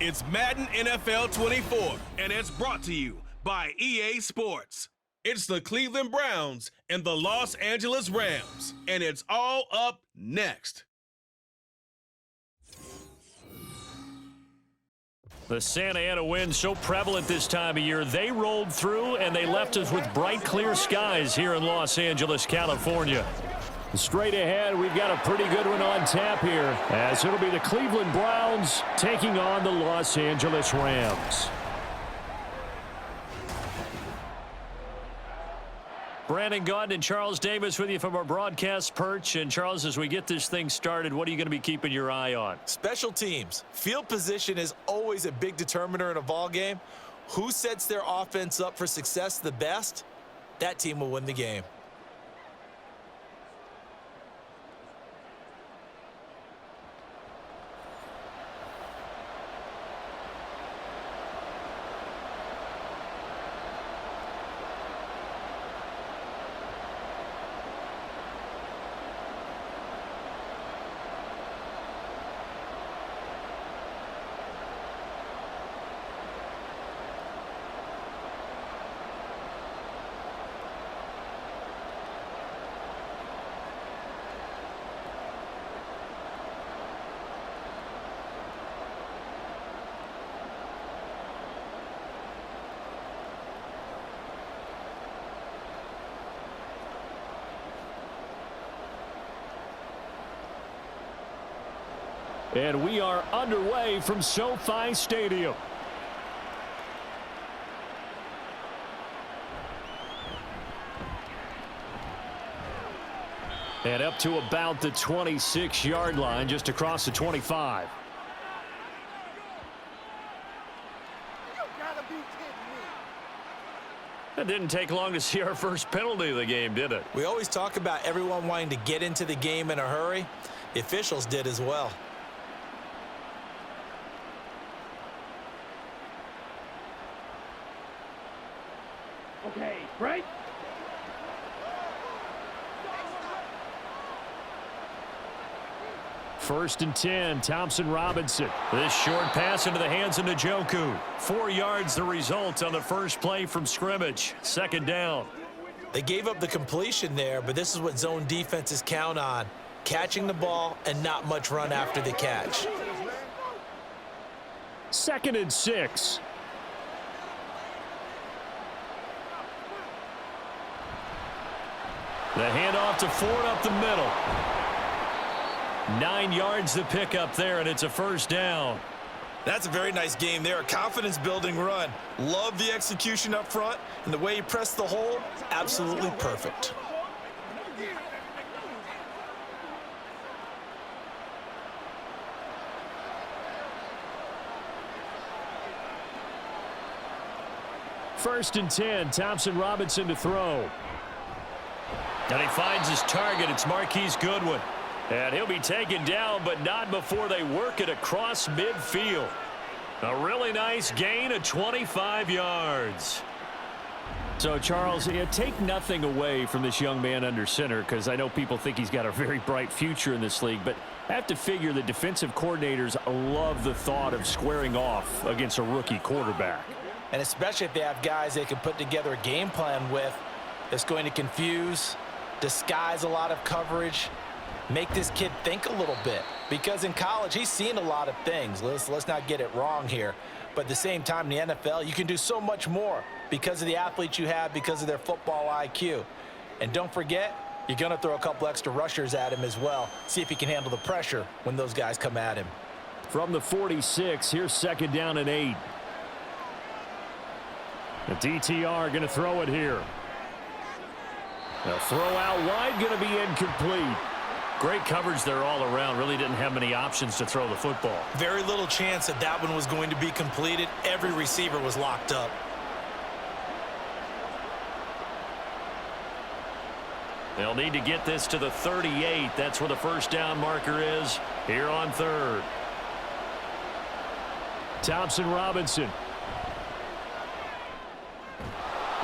It's Madden NFL 24, and it's brought to you by EA Sports. It's the Cleveland Browns and the Los Angeles Rams, and it's all up next. The Santa Ana wind so prevalent this time of year, they rolled through and they left us with bright, clear skies here in Los Angeles, California. Straight ahead, we've got a pretty good one on tap here, as it'll be the Cleveland Browns taking on the Los Angeles Rams. Brandon Gaudin and Charles Davis with you from our broadcast perch. And Charles, as we get this thing started, what are you going to be keeping your eye on? Special teams. Field position is always a big determiner in a ball game. Who sets their offense up for success the best, that team will win the game. And we are underway from SoFi Stadium. And up to about the 26-yard line, just across the 25. It didn't take long to see our first penalty of the game, did it? We always talk about everyone wanting to get into the game in a hurry. The officials did as well. Okay, break. First and 10, Thompson Robinson. This short pass into the hands of Njoku. 4 yards the result on the first play from scrimmage. Second down. They gave up the completion there, but this is what zone defenses count on. Catching the ball and not much run after the catch. Second and 6. The handoff to Ford up the middle. 9 yards the pickup there, and it's a first down. That's a very nice game there. A confidence-building run. Love the execution up front, and the way he pressed the hole, absolutely perfect. First and 10, Thompson Robinson to throw. And he finds his target. It's Marquise Goodwin. And he'll be taken down, but not before they work it across midfield. A really nice gain of 25 yards. So, Charles, take nothing away from this young man under center, because I know people think he's got a very bright future in this league, but I have to figure the defensive coordinators love the thought of squaring off against a rookie quarterback. And especially if they have guys they can put together a game plan with that's going to confuse, disguise a lot of coverage, make this kid think a little bit. Because in college, he's seen a lot of things. Let's not get it wrong here. But at the same time, in the NFL, you can do so much more because of the athletes you have, because of their football IQ. And don't forget, you're going to throw a couple extra rushers at him as well. See if he can handle the pressure when those guys come at him. From the 46, here's second down and 8. The DTR going to throw it here. The throw out wide going to be incomplete. Great coverage there all around. Really didn't have many options to throw the football. Very little chance that that one was going to be completed. Every receiver was locked up. They'll need to get this to the 38. That's where the first down marker is here on third. Thompson Robinson.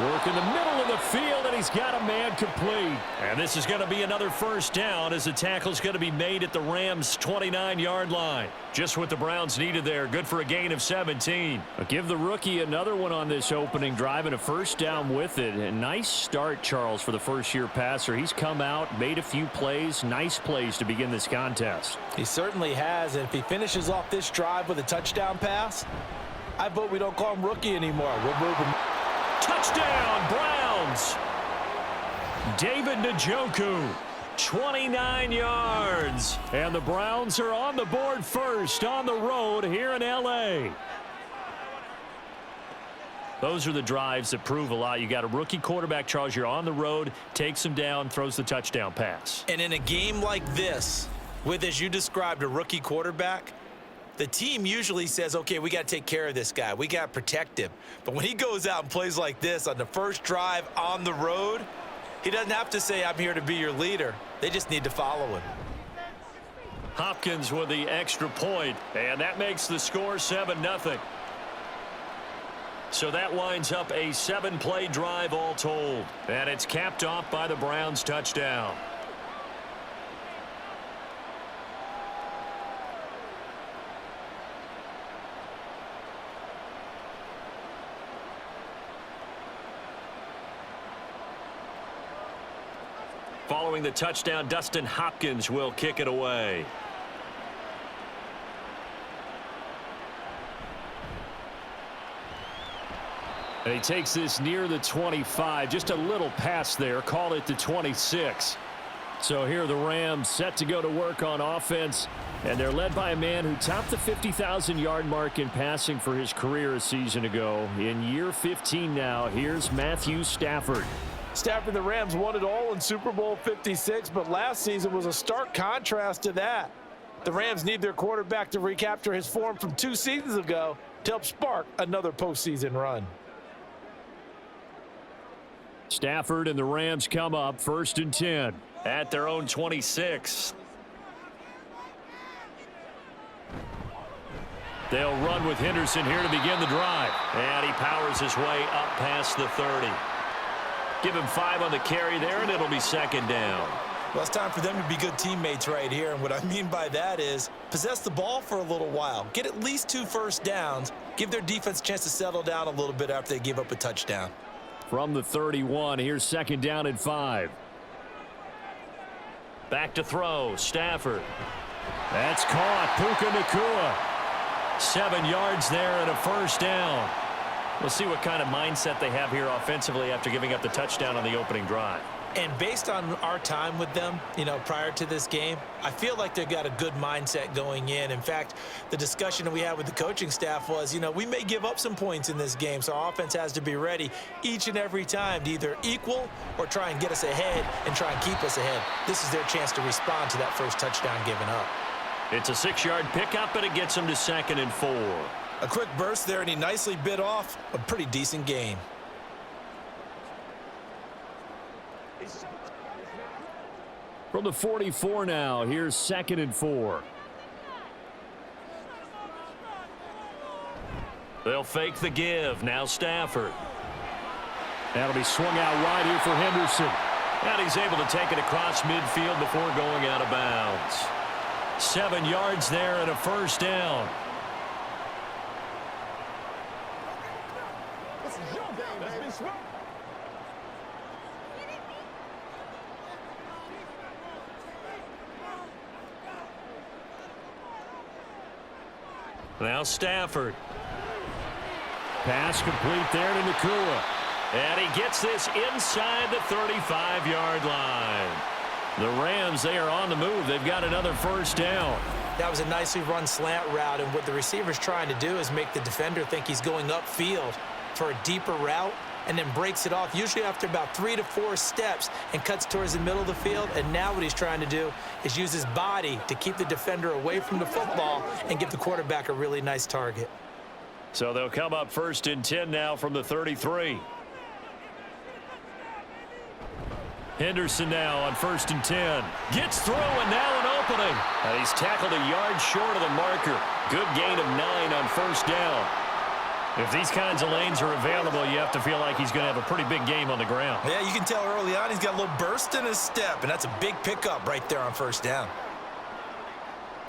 Working the middle of the field, and he's got a man complete. And this is going to be another first down as the tackle's going to be made at the Rams' 29-yard line. Just what the Browns needed there. Good for a gain of 17. I'll give the rookie another one on this opening drive and a first down with it. A nice start, Charles, for the first-year passer. He's come out, made a few plays, nice plays to begin this contest. He certainly has, and if he finishes off this drive with a touchdown pass, I vote we don't call him rookie anymore. We'll move him. Touchdown, Browns! David Njoku, 29 yards. And the Browns are on the board first on the road here in L.A. Those are the drives that prove a lot. You got a rookie quarterback, Charles. You're on the road, takes him down, throws the touchdown pass. And in a game like this, with, as you described, a rookie quarterback, the team usually says, okay, we got to take care of this guy. We got to protect him. But when he goes out and plays like this on the first drive on the road, he doesn't have to say, I'm here to be your leader. They just need to follow him. Hopkins with the extra point, and that makes the score 7-0. So that winds up a 7-play drive all told. And it's capped off by the Browns' touchdown. Following the touchdown, Dustin Hopkins will kick it away. And he takes this near the 25. Just a little pass there. Call it the 26. So here the Rams set to go to work on offense. And they're led by a man who topped the 50,000-yard mark in passing for his career a season ago. In year 15 now, here's Matthew Stafford. Stafford, the Rams won it all in Super Bowl 56, but last season was a stark contrast to that. The Rams need their quarterback to recapture his form from 2 seasons ago to help spark another postseason run. Stafford and the Rams come up 1st and 10 at their own 26. They'll run with Henderson here to begin the drive. And he powers his way up past the 30. Give him 5 on the carry there, and it'll be 2nd down. Well, it's time for them to be good teammates right here. And what I mean by that is possess the ball for a little while. Get at least 2 first downs. Give their defense a chance to settle down a little bit after they give up a touchdown. From the 31, here's 2nd down and 5. Back to throw, Stafford. That's caught, Puka Nacua. 7 yards there and a first down. We'll see what kind of mindset they have here offensively after giving up the touchdown on the opening drive. And based on our time with them, prior to this game, I feel like they've got a good mindset going in. In fact, the discussion that we had with the coaching staff was, we may give up some points in this game, so our offense has to be ready each and every time to either equal or try and get us ahead and try and keep us ahead. This is their chance to respond to that first touchdown given up. It's a 6-yard pickup, and it gets them to 2nd and 4. A quick burst there, and he nicely bit off a pretty decent gain. From the 44 now, here's 2nd and 4. They'll fake the give. Now Stafford. That'll be swung out wide here for Henderson. And he's able to take it across midfield before going out of bounds. 7 yards there and a first down. Now Stafford. Pass complete there to Nacua. And he gets this inside the 35-yard line. The Rams, they are on the move. They've got another first down. That was a nicely run slant route, and what the receiver's trying to do is make the defender think he's going upfield for a deeper route and then breaks it off, usually after about 3 to 4 steps, and cuts towards the middle of the field. And now what he's trying to do is use his body to keep the defender away from the football and give the quarterback a really nice target. So they'll come up 1st and 10 now from the 33. Henderson now on 1st and 10. Gets through, and now an opening. And he's tackled a yard short of the marker. Good gain of 9 on 1st down. If these kinds of lanes are available, you have to feel like he's going to have a pretty big game on the ground. Yeah, you can tell early on he's got a little burst in his step, and that's a big pickup right there on first down.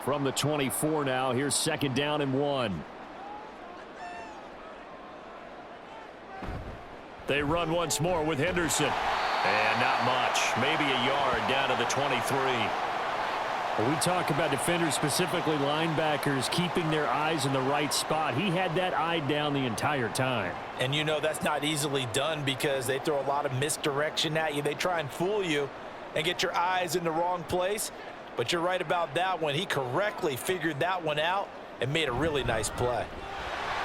From the 24 now, here's 2nd down and 1. They run once more with Henderson. And not much. Maybe a yard down to the 23. When we talk about defenders, specifically linebackers, keeping their eyes in the right spot, he had that eye down the entire time. And you know that's not easily done because they throw a lot of misdirection at you. They try and fool you and get your eyes in the wrong place. But you're right about that one. He correctly figured that one out and made a really nice play.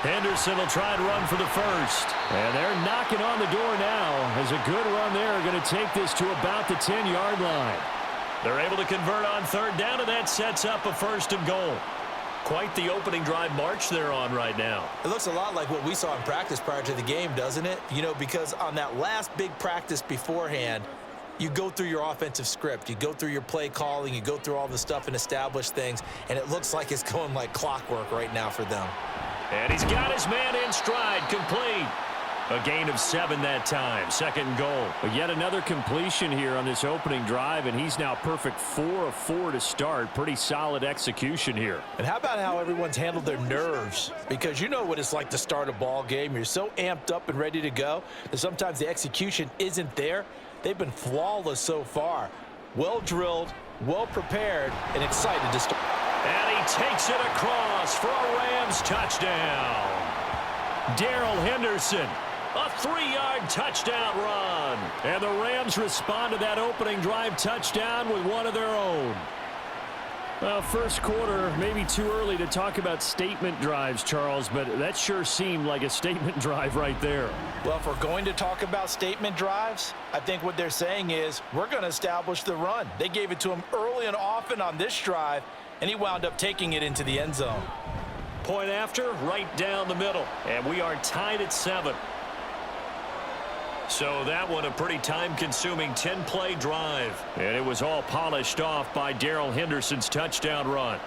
Henderson will try and run for the first. And they're knocking on the door now as a good run there. Going to take this to about the 10-yard line. They're able to convert on 3rd down, and that sets up a 1st and goal. Quite the opening drive march they're on right now. It looks a lot like what we saw in practice prior to the game, doesn't it? You know, because on that last big practice beforehand, you go through your offensive script. You go through your play calling. You go through all the stuff and establish things, and it looks like it's going like clockwork right now for them. And he's got his man in stride, complete. A gain of 7 that time, 2nd goal. But yet another completion here on this opening drive, and he's now perfect 4 of 4 to start. Pretty solid execution here. And how about how everyone's handled their nerves? Because you know what it's like to start a ball game. You're so amped up and ready to go that sometimes the execution isn't there. They've been flawless so far. Well drilled, well prepared, and excited to start. And he takes it across for a Rams touchdown. Darrell Henderson, a 3-yard touchdown run. And the Rams respond to that opening drive touchdown with one of their own. Well, first quarter, maybe too early to talk about statement drives, Charles, but that sure seemed like a statement drive right there. Well, if we're going to talk about statement drives, I think what they're saying is we're going to establish the run. They gave it to him early and often on this drive, and he wound up taking it into the end zone. Point after, right down the middle, and we are tied at 7. So that one a pretty time-consuming 10-play drive. And it was all polished off by Darrell Henderson's touchdown run.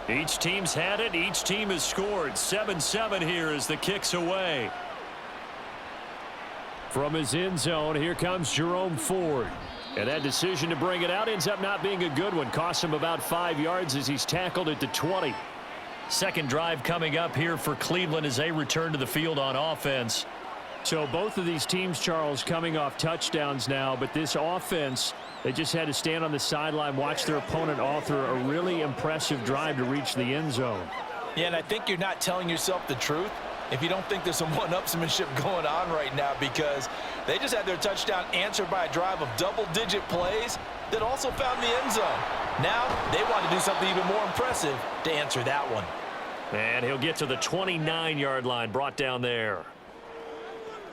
Each team's had it. Each team has scored. 7-7 here as the kick's away. From his end zone, here comes Jerome Ford. And that decision to bring it out ends up not being a good one. Costs him about 5 yards as he's tackled at the 20. Second drive coming up here for Cleveland as they return to the field on offense. So both of these teams, Charles, coming off touchdowns now, but this offense, they just had to stand on the sideline, watch their opponent author a really impressive drive to reach the end zone. Yeah, and I think you're not telling yourself the truth if you don't think there's some one-upsmanship going on right now, because they just had their touchdown answered by a drive of double-digit plays that also found the end zone. Now they want to do something even more impressive to answer that one. And he'll get to the 29-yard line, brought down there.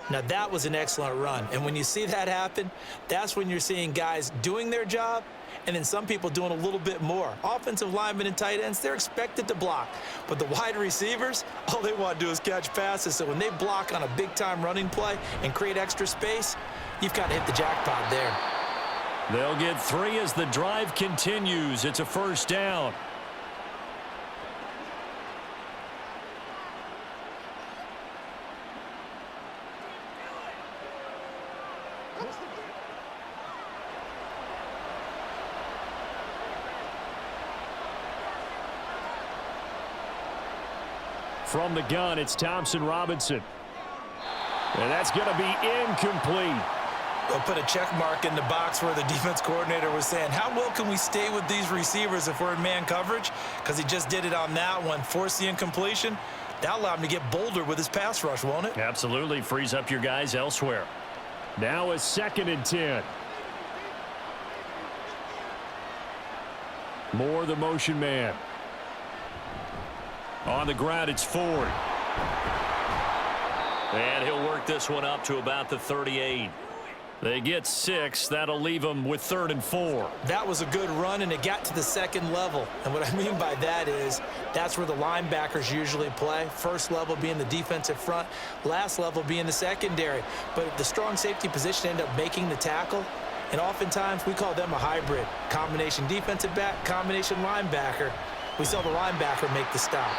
Now that was an excellent run, and when you see that happen, that's when you're seeing guys doing their job and then some people doing a little bit more. Offensive linemen and tight ends, they're expected to block, but the wide receivers, all they want to do is catch passes. So when they block on a big-time running play and create extra space, you've got to hit the jackpot there. They'll get 3 as the drive continues. It's a first down. From the gun, it's Thompson Robinson. And that's going to be incomplete. They'll put a check mark in the box where the defense coordinator was saying, how well can we stay with these receivers if we're in man coverage? Because he just did it on that one, forced the incompletion. That allowed him to get bolder with his pass rush, won't it? Absolutely. Frees up your guys elsewhere. Now a 2nd and 10. Moore, the motion man. On the ground, it's Ford. And he'll work this one up to about the 38. They get 6. That'll leave them with 3rd and 4. That was a good run, and it got to the second level. And what I mean by that is that's where the linebackers usually play. First level being the defensive front, last level being the secondary. But the strong safety position ended up making the tackle, and oftentimes we call them a hybrid. Combination defensive back, combination linebacker. We saw the linebacker make the stop.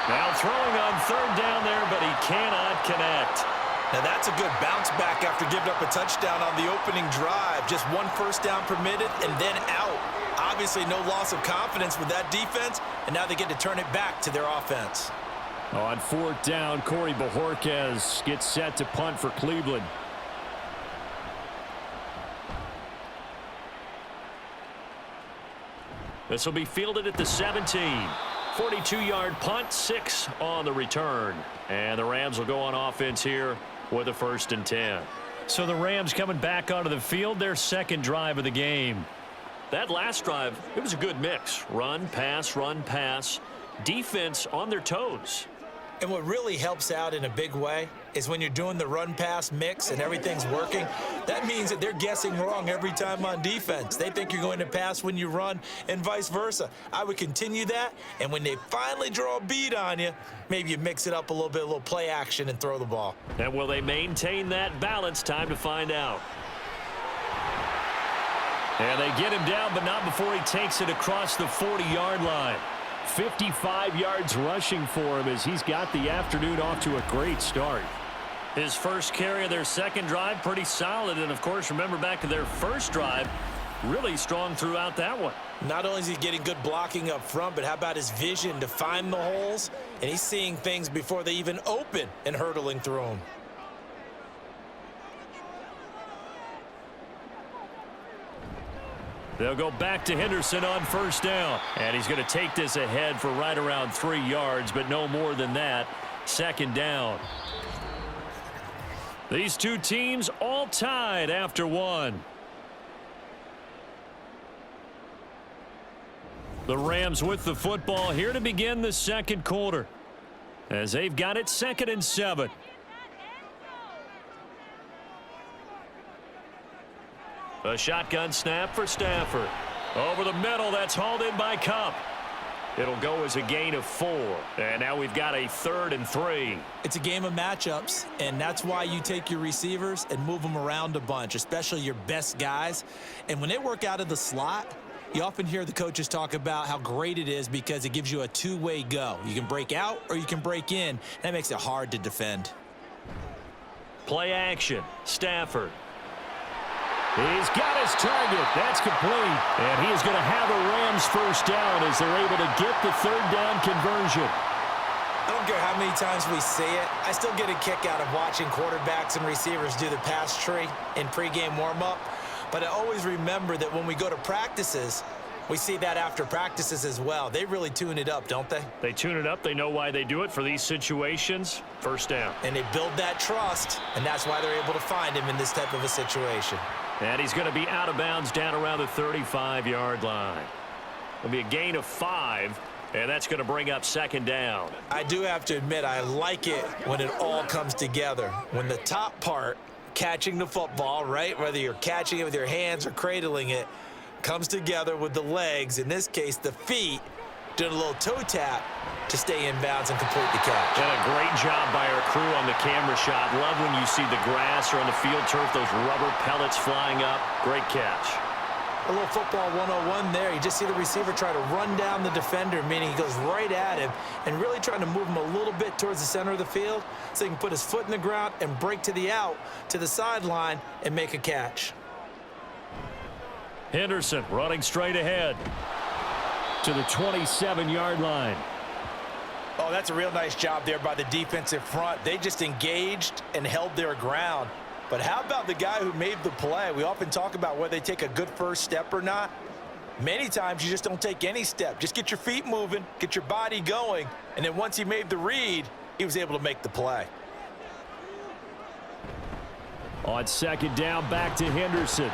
Now throwing on 3rd down there, but he cannot connect. Now that's a good bounce back after giving up a touchdown on the opening drive. Just 1 first down permitted and then out. Obviously no loss of confidence with that defense, and now they get to turn it back to their offense. On 4th down, Corey Bojorquez gets set to punt for Cleveland. This will be fielded at the 17. 42-yard punt, 6 on the return. And the Rams will go on offense here with a 1st and 10. So the Rams coming back onto the field, their 2nd drive of the game. That last drive, it was a good mix. Run, pass, defense on their toes. And what really helps out in a big way is when you're doing the run-pass mix and everything's working, that means that they're guessing wrong every time on defense. They think you're going to pass when you run and vice versa. I would continue that, and when they finally draw a beat on you, maybe you mix it up a little play action and throw the ball. And will they maintain that balance? Time to find out. And they get him down, but not before he takes it across the 40-yard line. 55 yards rushing for him as he's got the afternoon off to a great start. His first carry of their 2nd drive, pretty solid. And, of course, remember back to their 1st drive, really strong throughout that one. Not only is he getting good blocking up front, but how about his vision to find the holes? And he's seeing things before they even open and hurdling through them. They'll go back to Henderson on 1st down. And he's going to take this ahead for right around 3 yards, but no more than that. 2nd down. These two teams all tied after 1. The Rams with the football here to begin the 2nd quarter, as they've got it 2nd and 7. A shotgun snap for Stafford. Over the middle, that's hauled in by Kupp. It'll go as a gain of 4. And now we've got a 3rd and 3. It's a game of matchups, and that's why you take your receivers and move them around a bunch, especially your best guys. And when they work out of the slot, you often hear the coaches talk about how great it is because it gives you a two-way go. You can break out or you can break in. That makes it hard to defend. Play action. Stafford. He's got his target. That's complete. And he is going to have a Rams 1st down as they're able to get the 3rd down conversion. I don't care how many times we see it. I still get a kick out of watching quarterbacks and receivers do the pass tree in pregame warm-up. But I always remember that when we go to practices, we see that after practices as well. They really tune it up, don't they? They tune it up. They know why they do it for these situations. 1st down. And they build that trust, and that's why they're able to find him in this type of a situation. And he's going to be out of bounds down around the 35-yard line. It'll be a gain of 5, and that's going to bring up 2nd down. I do have to admit, I like it when it all comes together. When the top part, catching the football, right, whether you're catching it with your hands or cradling it, comes together with the legs, in this case the feet, doing a little toe tap to stay in bounds and complete the catch. And a great job by our crew on the camera shot. Love when you see the grass or on the field turf, those rubber pellets flying up. Great catch. A little football 101 there. You just see the receiver try to run down the defender, meaning he goes right at him and really trying to move him a little bit towards the center of the field so he can put his foot in the ground and break to the out, to the sideline, and make a catch. Henderson running straight ahead to the 27-yard line. Oh, that's a real nice job there by the defensive front. They just engaged and held their ground. But how about the guy who made the play? We often talk about whether they take a good first step or not. Many times you just don't take any step. Just get your feet moving, get your body going, and then once he made the read, he was able to make the play. On 2nd down, back to Henderson.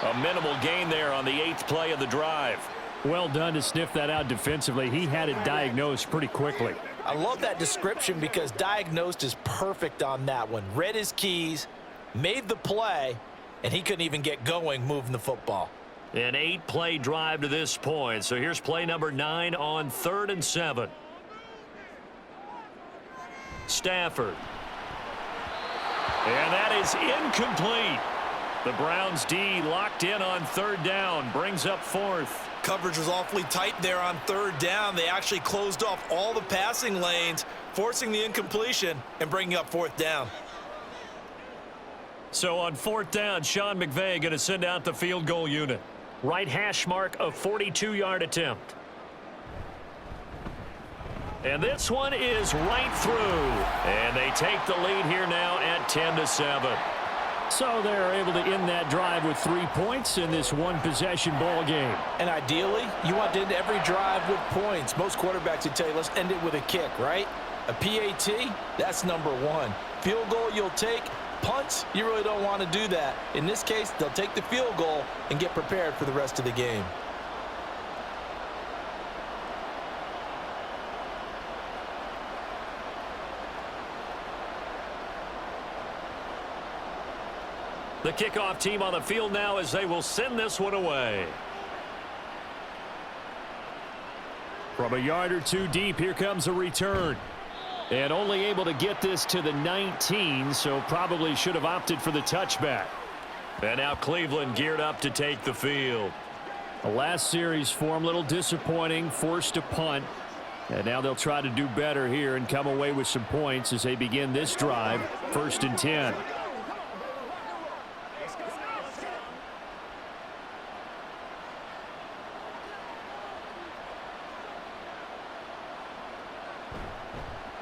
A minimal gain there on the 8th play of the drive. Well done to sniff that out defensively. He had it diagnosed pretty quickly. I love that description because diagnosed is perfect on that one. Read his keys, made the play, and he couldn't even get going moving the football. An 8-play drive to this point. So here's play number 9 on 3rd and 7. Stafford. And that is incomplete. The Browns D locked in on 3rd down, brings up 4th. Coverage was awfully tight there on 3rd down. They actually closed off all the passing lanes, forcing the incompletion and bringing up 4th down. So on 4th down, Sean McVay going to send out the field goal unit. Right hash mark, a 42-yard attempt. And this one is right through. And they take the lead here now at 10-7. So they're able to end that drive with 3 points in this one-possession ball game. And ideally, you want to end every drive with points. Most quarterbacks would tell you, let's end it with a kick, right? A PAT, that's number 1. Field goal you'll take. Punts, you really don't want to do that. In this case, they'll take the field goal and get prepared for the rest of the game. The kickoff team on the field now as they will send this one away. From a yard or 2 deep, here comes a return. And only able to get this to the 19, so probably should have opted for the touchback. And now Cleveland geared up to take the field. The last series form, a little disappointing, forced to punt. And now they'll try to do better here and come away with some points as they begin this drive, 1st and 10.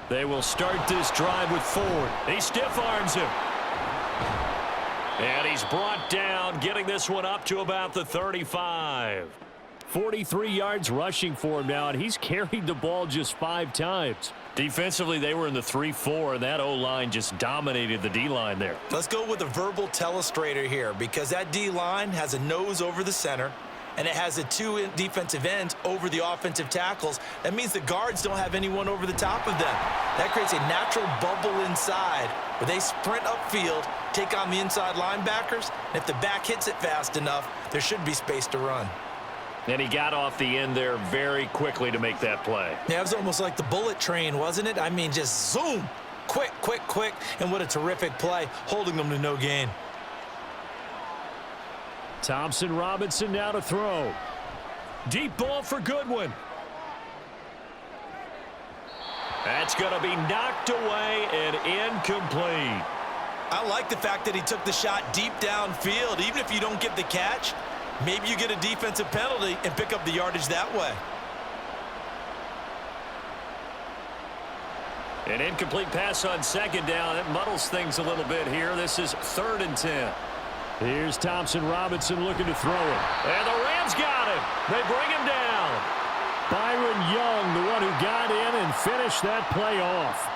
They will start this drive with Ford. He stiff arms him. And he's brought down, getting this one up to about the 35. 43 yards rushing for him now, and he's carried the ball just 5 times. Defensively, they were in the 3-4, and that O-line just dominated the D-line there. Let's go with a verbal telestrator here, because that D-line has a nose over the center, and it has the 2 defensive ends over the offensive tackles. That means the guards don't have anyone over the top of them. That creates a natural bubble inside where they sprint upfield, take on the inside linebackers, and if the back hits it fast enough, there should be space to run. And he got off the end there very quickly to make that play. Yeah, it was almost like the bullet train, wasn't it? I mean, just zoom, quick, quick, quick, and what a terrific play, holding them to no gain. Thompson Robinson now to throw. Deep ball for Goodwin. That's going to be knocked away and incomplete. I like the fact that he took the shot deep downfield. Even if you don't get the catch, maybe you get a defensive penalty and pick up the yardage that way. An incomplete pass on 2nd down. It muddles things a little bit here. This is 3rd and 10. Here's Thompson Robinson looking to throw it. And the Rams got him. They bring him down. Byron Young, the one who got in and finished that play off.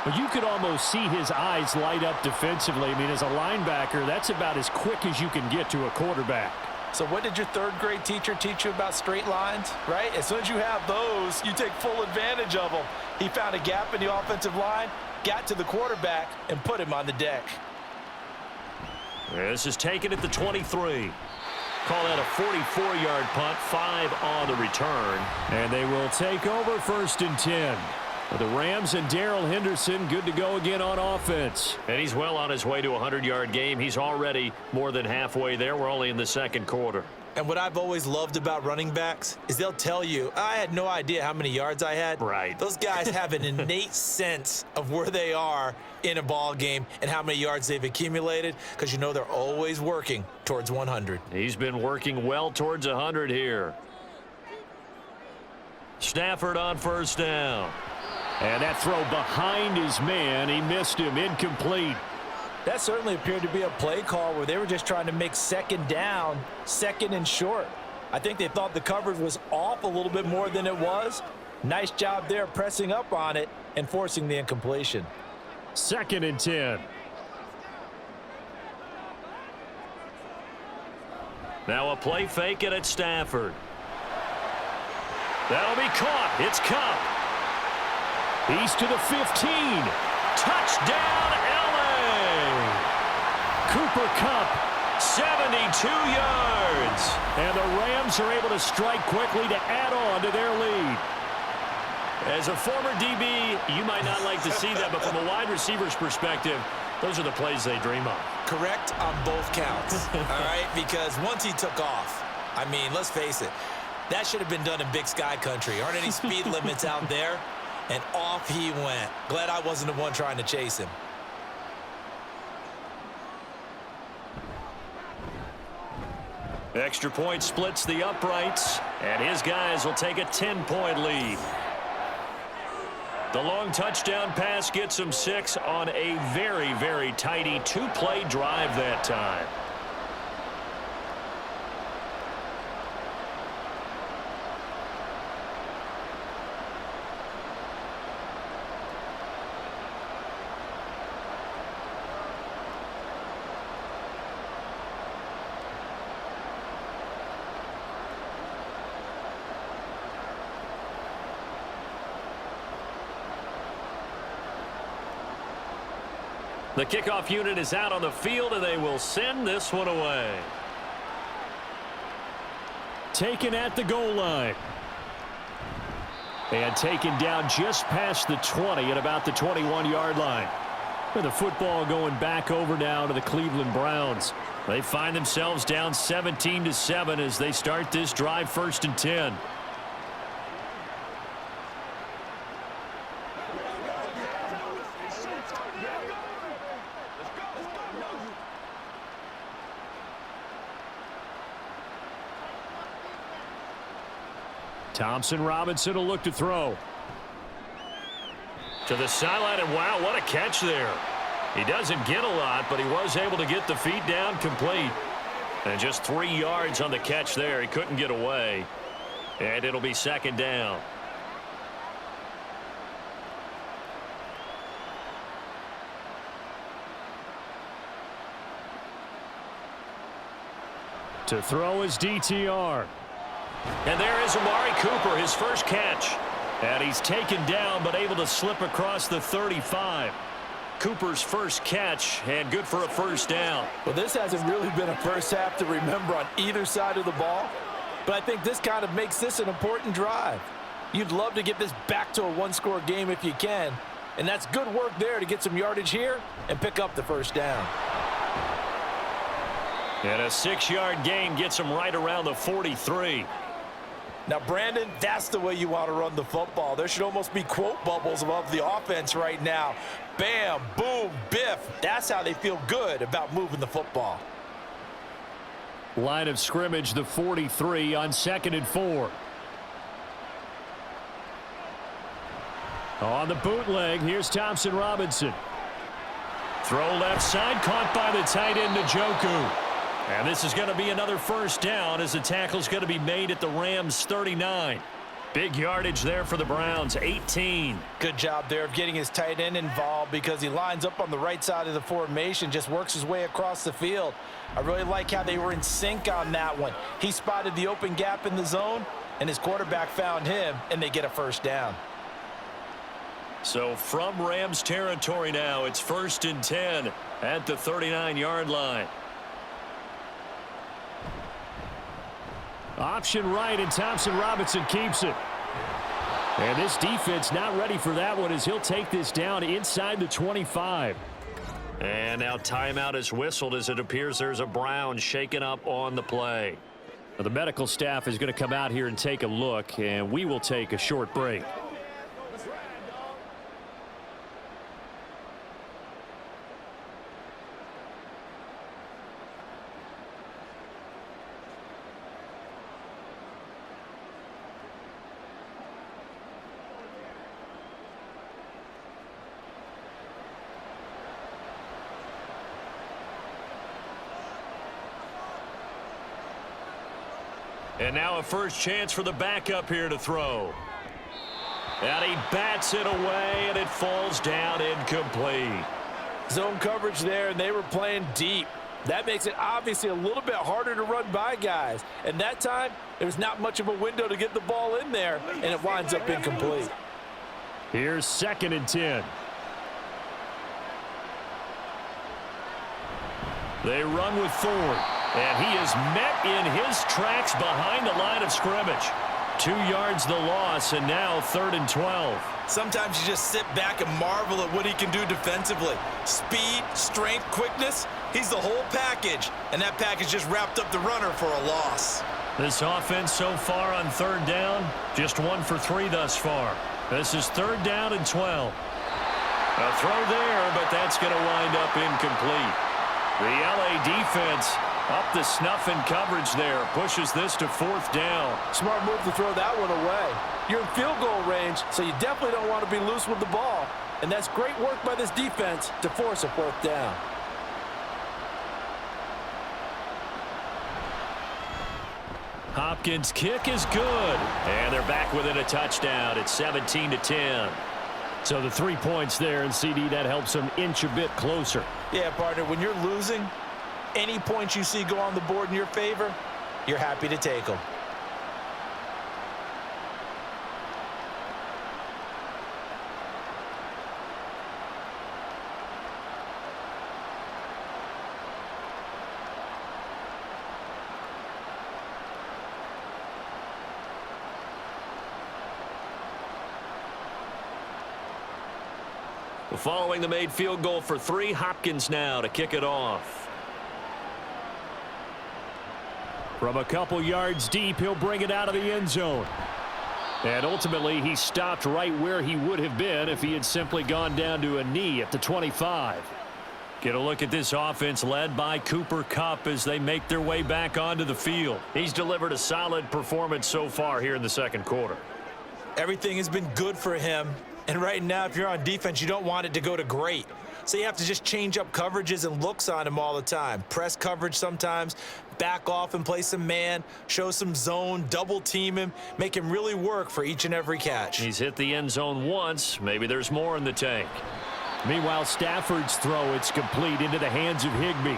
But you could almost see his eyes light up defensively. I mean, as a linebacker, that's about as quick as you can get to a quarterback. So what did your 3rd grade teacher teach you about straight lines, right? As soon as you have those, you take full advantage of them. He found a gap in the offensive line, got to the quarterback, and put him on the deck. This is taken at the 23. Call that a 44-yard punt, 5 on the return. And they will take over 1st and 10. The Rams and Darrell Henderson good to go again on offense. And he's well on his way to a 100-yard game. He's already more than halfway there. We're only in the 2nd quarter. And what I've always loved about running backs is they'll tell you, I had no idea how many yards I had. Right. Those guys have an innate sense of where they are in a ball game and how many yards they've accumulated, because you know they're always working towards 100. He's been working well towards 100 here. Stafford on 1st down. And that throw behind his man, he missed him, incomplete. That certainly appeared to be a play call where they were just trying to make 2nd down, 2nd and short. I think they thought the coverage was off a little bit more than it was. Nice job there pressing up on it and forcing the incompletion. 2nd and 10. Now a play fake and it's Stafford. That'll be caught. It's Cup. He's to the 15. Touchdown, LA. Cooper Kupp yards. And the Rams are able to strike quickly to add on to their lead. As a former DB, you might not like to see that, but from a wide receiver's perspective, those are the plays they dream of. Correct on both counts, all right? Because once he took off, I mean, let's face it, that should have been done in Big Sky Country. Aren't any speed limits out there? And off he went. Glad I wasn't the one trying to chase him. Extra point splits the uprights, and his guys will take a 10-point lead. The long touchdown pass gets him 6 on a very, very tidy 2-play drive that time. The kickoff unit is out on the field, and they will send this one away. Taken at the goal line. And taken down just past the 20 at about the 21-yard line. With the football going back over now to the Cleveland Browns. They find themselves down 17-7 as they start this drive 1st and 10. Thompson Robinson will look to throw. To the sideline, and wow, what a catch there. He doesn't get a lot, but he was able to get the feet down complete. And just 3 yards on the catch there. He couldn't get away. And it'll be 2nd down. To throw is DTR. And there is Amari Cooper, his first catch. And he's taken down, but able to slip across the 35. Cooper's first catch, and good for a 1st down. Well, this hasn't really been a first half to remember on either side of the ball. But I think this kind of makes this an important drive. You'd love to get this back to a 1-score game if you can. And that's good work there to get some yardage here and pick up the 1st down. And a 6-yard gain gets him right around the 43. Now, Brandon, that's the way you want to run the football. There should almost be quote bubbles above the offense right now. Bam, boom, biff. That's how they feel good about moving the football. Line of scrimmage, the 43 on 2nd and 4. On the bootleg, here's Thompson Robinson. Throw left side, caught by the tight end, Njoku. And this is going to be another 1st down as the tackle's going to be made at the Rams' 39. Big yardage there for the Browns, 18. Good job there of getting his tight end involved because he lines up on the right side of the formation, just works his way across the field. I really like how they were in sync on that one. He spotted the open gap in the zone, and his quarterback found him, and they get a 1st down. So from Rams territory now, it's 1st and 10 at the 39-yard line. Option right, and Thompson Robinson keeps it. And this defense not ready for that one as he'll take this down inside the 25. And now timeout is whistled as it appears there's a Brown shaken up on the play. Now, the medical staff is going to come out here and take a look, and we will take a short break. And now a first chance for the backup here to throw. And he bats it away, and it falls down incomplete. Zone coverage there, and they were playing deep. That makes it obviously a little bit harder to run by guys. And that time, there's not much of a window to get the ball in there, and it winds up incomplete. Here's 2nd and 10. They run with Ford. And he is met in his tracks behind the line of scrimmage. 2 yards the loss, and now 3rd and 12. Sometimes you just sit back and marvel at what he can do defensively. Speed, strength, quickness, he's the whole package. And that package just wrapped up the runner for a loss. This offense so far on 3rd down, just 1 for 3 thus far. This is 3rd down and 12. A throw there, but that's going to wind up incomplete. The LA defense up the snuff in coverage there. Pushes this to 4th down. Smart move to throw that one away. You're in field goal range, so you definitely don't want to be loose with the ball. And that's great work by this defense to force a 4th down. Hopkins' kick is good. And they're back within a touchdown. It's 17-10. So the 3 points there, and CD, that helps them inch a bit closer. Yeah, partner, when you're losing, any points you see go on the board in your favor, you're happy to take them. Following the made field goal for 3, Hopkins now to kick it off. From a couple yards deep, he'll bring it out of the end zone. And ultimately, he stopped right where he would have been if he had simply gone down to a knee at the 25. Get a look at this offense led by Cooper Kupp as they make their way back onto the field. He's delivered a solid performance so far here in the 2nd quarter. Everything has been good for him. And right now, if you're on defense, you don't want it to go to great. So you have to just change up coverages and looks on him all the time. Press coverage sometimes, back off and play some man, show some zone, double team him, make him really work for each and every catch. He's hit the end zone once. Maybe there's more in the tank. Meanwhile, Stafford's throw, it's complete into the hands of Higbee.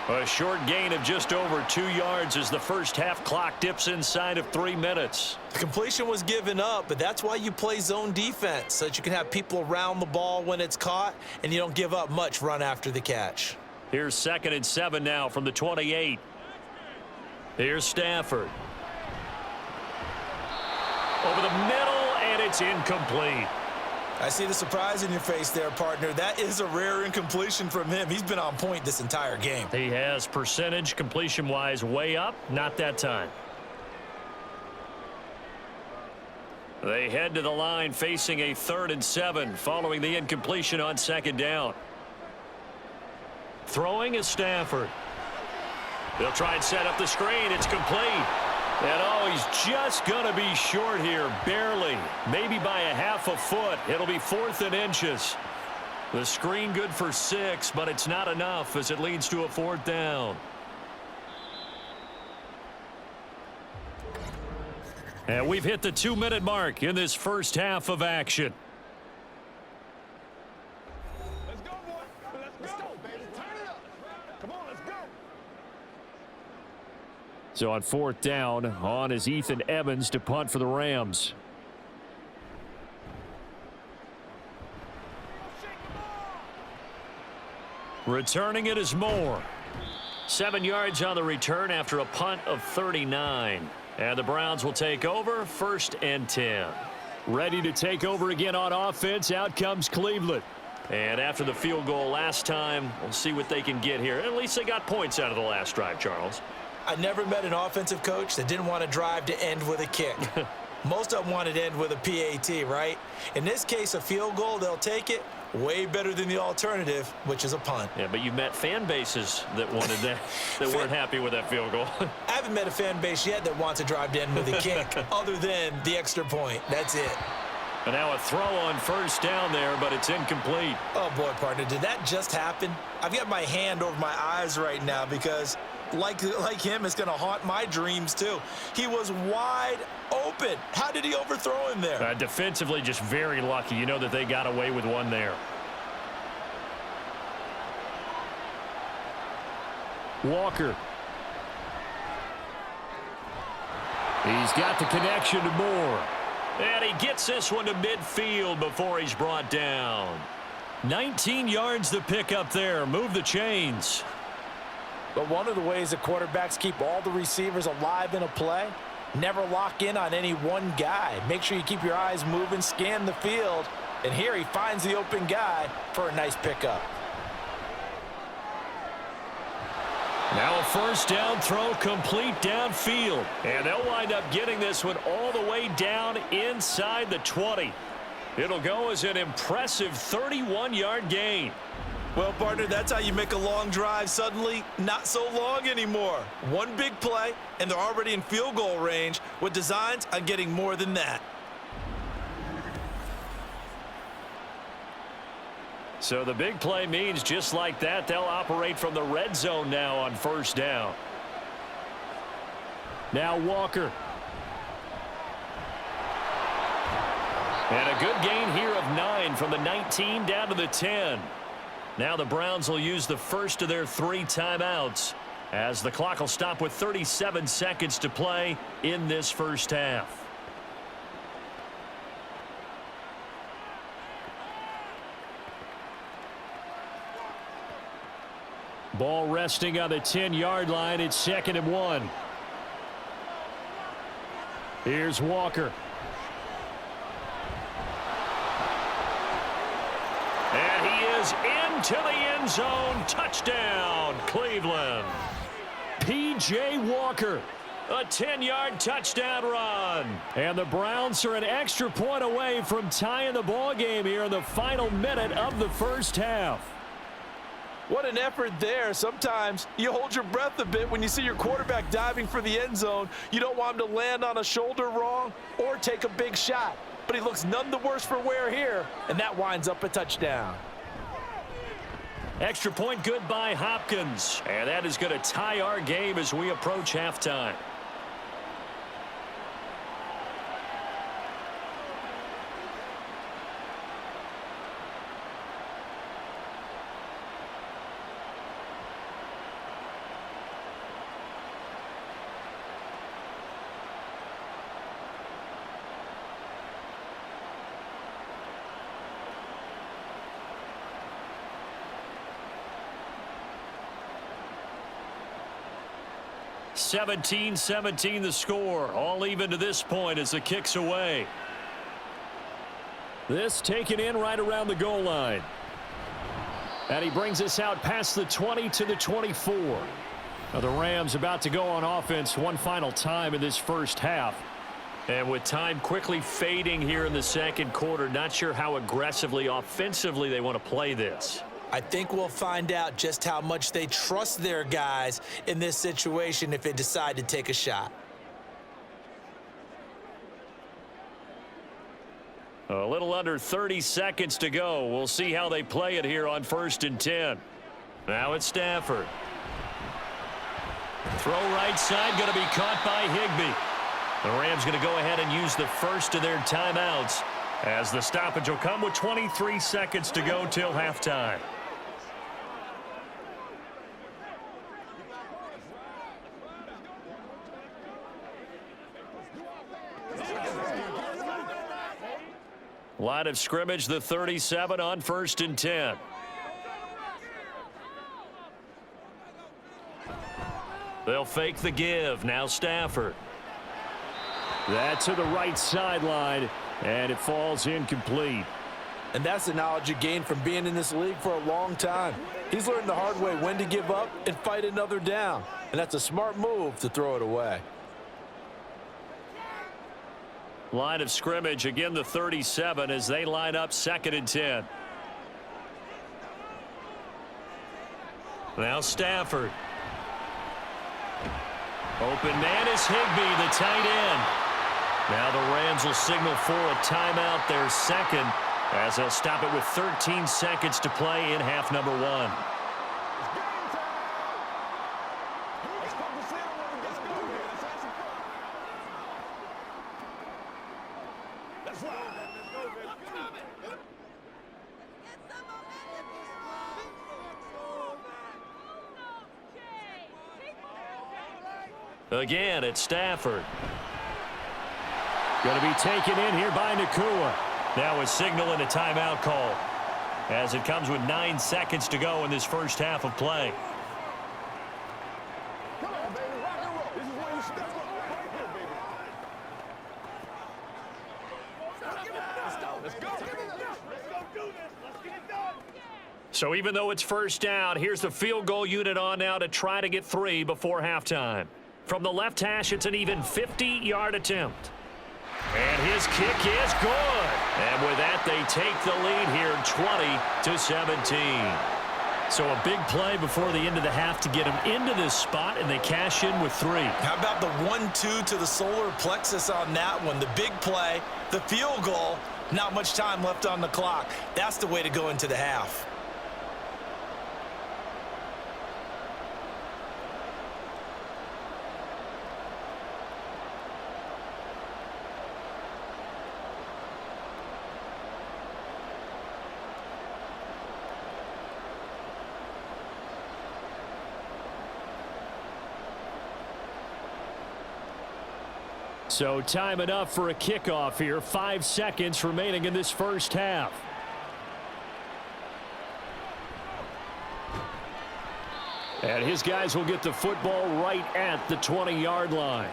A short gain of just over 2 yards as the first half clock dips inside of 3 minutes. The completion was given up, but that's why you play zone defense, so that you can have people around the ball when it's caught, and you don't give up much run after the catch. Here's 2nd and 7 now from the 28. Here's Stafford. Over the middle, and it's incomplete. I see the surprise in your face there, partner. That is a rare incompletion from him. He's been on point this entire game. He has percentage completion-wise way up. Not that time. They head to the line facing a 3rd and 7 following the incompletion on 2nd down. Throwing is Stafford. They'll try and set up the screen. It's complete. And oh, he's just going to be short here, barely, maybe by a half a foot. It'll be 4th and inches. The screen good for 6, but it's not enough as it leads to a 4th down. And we've hit the 2-minute mark in this first half of action. Let's go, boy. Let's go, baby. Turn it up. Come on, let's go. So on 4th down, on is Ethan Evans to punt for the Rams. Returning it is Moore. 7 yards on the return after a punt of 39. And the Browns will take over 1st and 10. Ready to take over again on offense. Out comes Cleveland. And after the field goal last time, we'll see what they can get here. At least they got points out of the last drive, Charles. I never met an offensive coach that didn't want to drive to end with a kick. Most of them wanted to end with a PAT, right? In this case, a field goal, they'll take it. Way better than the alternative, which is a punt. Yeah, but you've met fan bases that wanted that, that weren't happy with that field goal. I haven't met a fan base yet that wants to drive to end with a kick, other than the extra point. That's it. And now a throw on 1st down there, but it's incomplete. Oh, boy, partner, did that just happen? I've got my hand over my eyes right now because, like him, it's going to haunt my dreams, too. He was wide open. How did he overthrow him there? Defensively, just very lucky. You know that they got away with one there. Walker. He's got the connection to Moore. And he gets this one to midfield before he's brought down. 19 yards to pick up there. Move the chains. But one of the ways that quarterbacks keep all the receivers alive in a play, never lock in on any one guy. Make sure you keep your eyes moving, scan the field. And here he finds the open guy for a nice pickup. Now a first down throw complete downfield. And they'll wind up getting this one all the way down inside the 20. It'll go as an impressive 31-yard gain. Well, partner, that's how you make a long drive suddenly not so long anymore. One big play, and they're already in field goal range with designs on getting more than that. So the big play means just like that, they'll operate from the red zone now on first down. Now Walker. And a good gain here of 9 from the 19 down to the 10. Now the Browns will use the first of their 3 timeouts as the clock will stop with 37 seconds to play in this first half. Ball resting on the 10-yard line. It's 2nd and 1. Here's Walker. And he is into the end zone. Touchdown, Cleveland. P.J. Walker, a 10-yard touchdown run. And the Browns are an extra point away from tying the ball game here in the final minute of the first half. What an effort there. Sometimes you hold your breath a bit when you see your quarterback diving for the end zone. You don't want him to land on a shoulder wrong or take a big shot. But he looks none the worse for wear here, and that winds up a touchdown. Extra point good by Hopkins. And that is going to tie our game as we approach halftime. (17-17) the score. All even to this point as the kick's away. This taken in right around the goal line. And he brings us out past the 20 to the 24. Now the Rams about to go on offense one final time in this first half. And with time quickly fading here in the second quarter, not sure how aggressively offensively they want to play this. I think we'll find out just how much they trust their guys in this situation if they decide to take a shot. A little under 30 seconds to go. We'll see how they play it here on 1st and 10. Now it's Stafford. Throw right side, going to be caught by Higbee. The Rams going to go ahead and use the first of their timeouts as the stoppage will come with 23 seconds to go till halftime. Line of scrimmage, the 37 on 1st and 10. They'll fake the give. Now Stafford. That to the right sideline, and it falls incomplete. And that's the knowledge you gain from being in this league for a long time. He's learned the hard way when to give up and fight another down. And that's a smart move to throw it away. Line of scrimmage, again the 37 as they line up 2nd and 10. Now Stafford. Open man is Higbee, the tight end. Now the Rams will signal for a timeout, their second, as they'll stop it with 13 seconds to play in half number 1. Again, it's Stafford. Going to be taken in here by Nakua. Now a signal and a timeout call as it comes with 9 seconds to go in this first half of play. step up. Right here, baby. Let's go. Let's go. Let's go do this. Let's get it done. So even though it's first down, here's the field goal unit on now to try to get 3 before halftime. From the left hash, it's an even 50-yard attempt. And his kick is good. And with that, they take the lead here 20-17. So a big play before the end of the half to get them into this spot, and they cash in with 3. How about the 1-2 to the solar plexus on that one? The big play, the field goal, not much time left on the clock. That's the way to go into the half. So time enough for a kickoff here. 5 seconds remaining in this first half. And his guys will get the football right at the 20-yard line.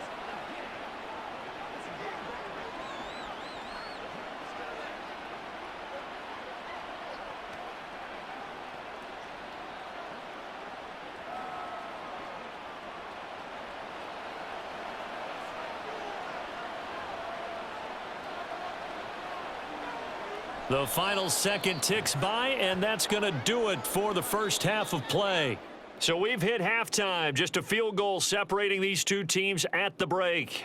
The final second ticks by, and that's going to do it for the first half of play. So we've hit halftime, just a field goal separating these two teams at the break.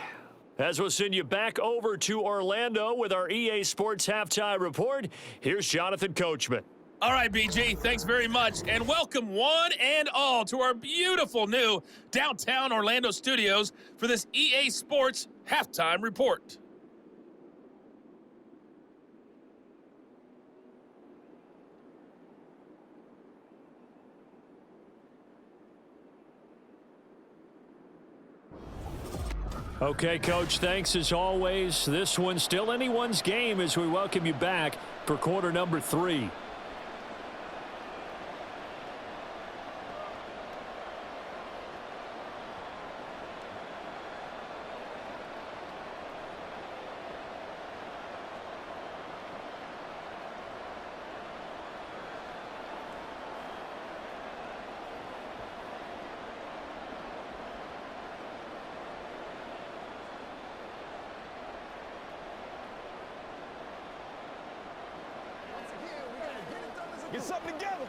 As we'll send you back over to Orlando with our EA Sports Halftime Report, here's Jonathan Coachman. All right, BG, thanks very much, and welcome one and all to our beautiful new downtown Orlando studios for this EA Sports Halftime Report. Okay, Coach, thanks as always. This one's still anyone's game as we welcome you back for quarter number 3. Get something together.